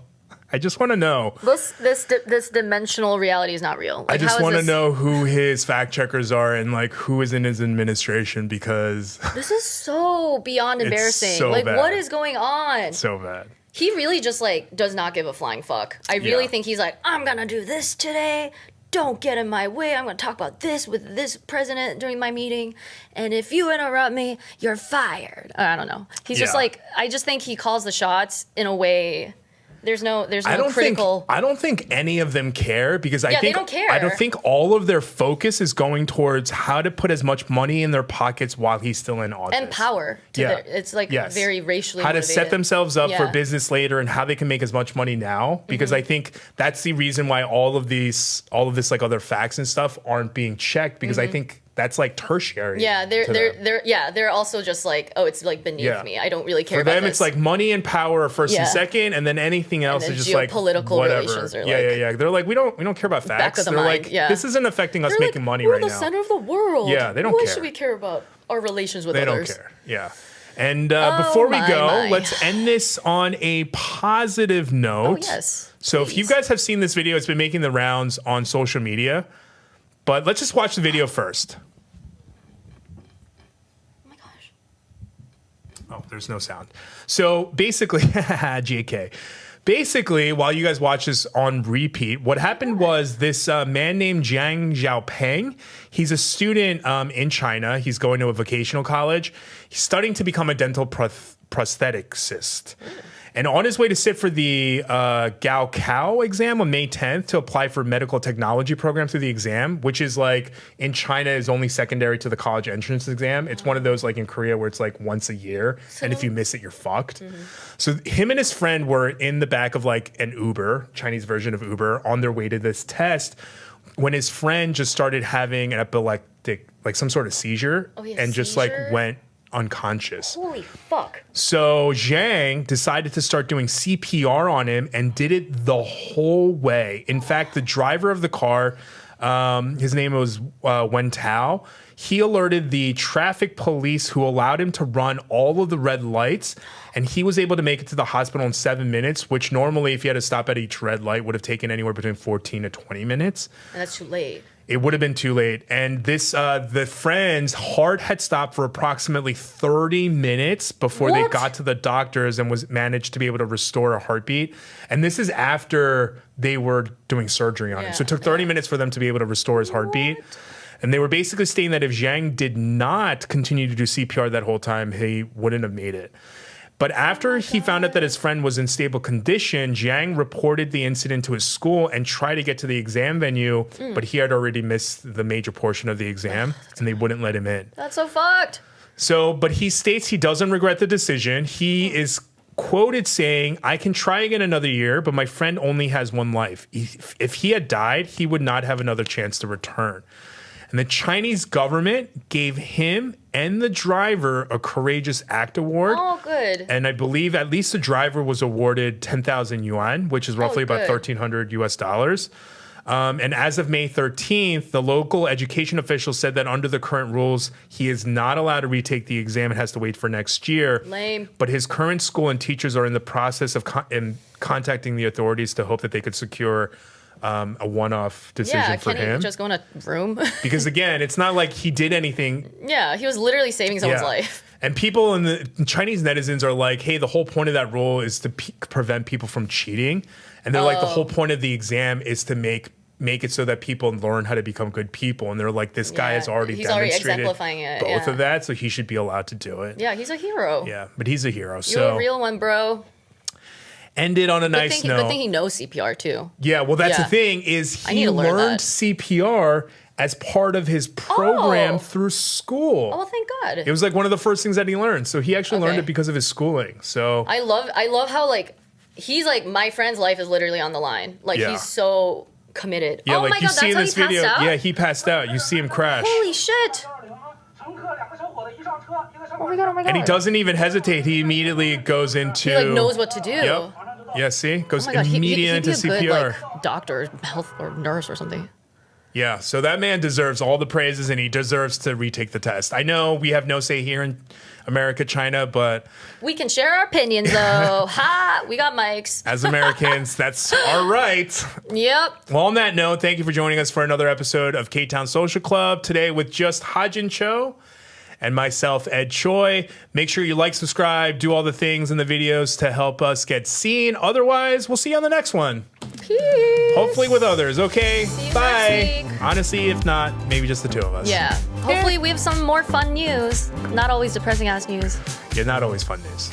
A: I just want to know.
C: This dimensional reality is not real. Like,
A: I just want to know who his fact checkers are and like who is in his administration, because
C: this is so beyond embarrassing.
A: So
C: like,
A: bad.
C: what is going on?
A: So bad.
C: He really just like does not give a flying fuck. I really think he's like, I'm gonna do this today. Don't get in my way. I'm gonna talk about this with this president during my meeting. And if you interrupt me, you're fired. I don't know. He's just like, I just think he calls the shots in a way. There's no critical.
A: I don't think any of them care, because I think
C: they don't care.
A: I don't think all of their focus is going towards how to put as much money in their pockets while he's still in office.
C: And power. It's like very racially
A: how to
C: motivated.
A: set themselves up for business later and how they can make as much money now. Because I think that's the reason why all of this like other facts and stuff aren't being checked, because I think that's like tertiary.
C: Yeah, they're also just like, oh, it's like beneath me. I don't really care about
A: them,
C: this.
A: it's like money and power are first and second, and then anything else is just like
C: geopolitical relations are
A: yeah. They're like, we don't care about facts.
C: Back of the
A: They're
C: mind,
A: like, this isn't affecting us making money right now.
C: We're the center of the world.
A: Yeah, they don't
C: Why
A: care.
C: should we care about our relations with
A: others?
C: others?
A: They don't care. Yeah. And before we go, let's end this on a positive note.
C: Oh, yes.
A: So if you guys have seen this video, it's been making the rounds on social media. But let's just watch the video first. Oh, there's no sound. So basically, JK. Basically, while you guys watch this on repeat, what happened was this man named Jiang Xiaopeng, he's a student in China. He's going to a vocational college. He's studying to become a dental prostheticist. And on his way to sit for the Gaokao exam on May 10th to apply for medical technology program through the exam, which is like in China is only secondary to the college entrance exam. It's one of those like in Korea where it's like once a year. And if you miss it, you're fucked. So him and his friend were in the back of like an Uber, Chinese version of Uber, on their way to this test when his friend just started having an epileptic, like some sort of seizure and just like went unconscious.
C: Holy fuck.
A: So Zhang decided to start doing CPR on him and did it the whole way. In fact, the driver of the car, his name was Wen Tao. He alerted the traffic police who allowed him to run all of the red lights, and he was able to make it to the hospital in 7 minutes, which normally if you had to stop at each red light would have taken anywhere between 14 to 20 minutes.
C: And that's too late.
A: It would have been too late. And this, the friend's heart had stopped for approximately 30 minutes before they got to the doctors and was managed to be able to restore a heartbeat. And this is after they were doing surgery on him. So it took 30 minutes for them to be able to restore his heartbeat. And they were basically stating that if Zhang did not continue to do CPR that whole time, he wouldn't have made it. But after he found out that his friend was in stable condition, Zhang reported the incident to his school and tried to get to the exam venue, but he had already missed the major portion of the exam, and they wouldn't let him in.
C: That's so fucked.
A: So, but he states he doesn't regret the decision. He is quoted saying, "I can try again another year, but my friend only has one life. If he had died, he would not have another chance to return." And the Chinese government gave him and the driver a Courageous Act Award.
C: Oh, good.
A: And I believe at least the driver was awarded 10,000 yuan, which is roughly about $1,300 US. And as of May 13th, the local education officials said that under the current rules, he is not allowed to retake the exam and has to wait for next year.
C: Lame.
A: But his current school and teachers are in the process of contacting the authorities to hope that they could secure a one-off decision for him.
C: Can he just go in a room?
A: Because again, it's not like he did anything.
C: Yeah, he was literally saving someone's life.
A: And people in the Chinese netizens are like, hey, the whole point of that rule is to prevent people from cheating. And they're like, the whole point of the exam is to make it so that people learn how to become good people. And they're like, this guy has already demonstrated
C: exemplifying it,
A: both of that, so he should be allowed to do it.
C: Yeah, he's a hero.
A: Yeah, but he's a hero.
C: You're
A: So
C: a real one, bro.
A: Ended on a nice note.
C: Good thing he knows CPR too.
A: Yeah, well, that's the thing is he learned CPR as part of his program through school.
C: Oh, thank God.
A: It was like one of the first things that he learned. So he actually learned it because of his schooling. So
C: I love how like he's like, my friend's life is literally on the line. Like he's so committed.
A: Yeah,
C: oh
A: like
C: my
A: you
C: God,
A: see in
C: that's
A: this
C: how he
A: video.
C: passed out?
A: Yeah, he passed out. You see him crash.
C: Holy shit. Oh my God, oh my God.
A: And he doesn't even hesitate. He immediately goes into...
C: He like knows what to do.
A: Yep. Yeah, see? Goes
C: Oh my God,
A: immediately into
C: he'd be a
A: CPR.
C: good, like, doctor, health, or nurse or something.
A: Yeah, so that man deserves all the praises and he deserves to retake the test. I know we have no say here in America, China, but...
C: We can share our opinions, though. Ha! We got mics.
A: As Americans, that's our right.
C: Yep.
A: Well, on that note, thank you for joining us for another episode of Ktown Social Club. Today with just Hajin Cho and myself, Ed Choi. Make sure you like, subscribe, do all the things in the videos to help us get seen. Otherwise, we'll see you on the next one.
C: Peace.
A: Hopefully with others, okay?
C: See you
A: Bye.
C: next week.
A: Honestly, if not, maybe just the two of us.
C: Yeah. Hopefully we have some more fun news. Not always depressing ass news.
A: Yeah, not always fun news.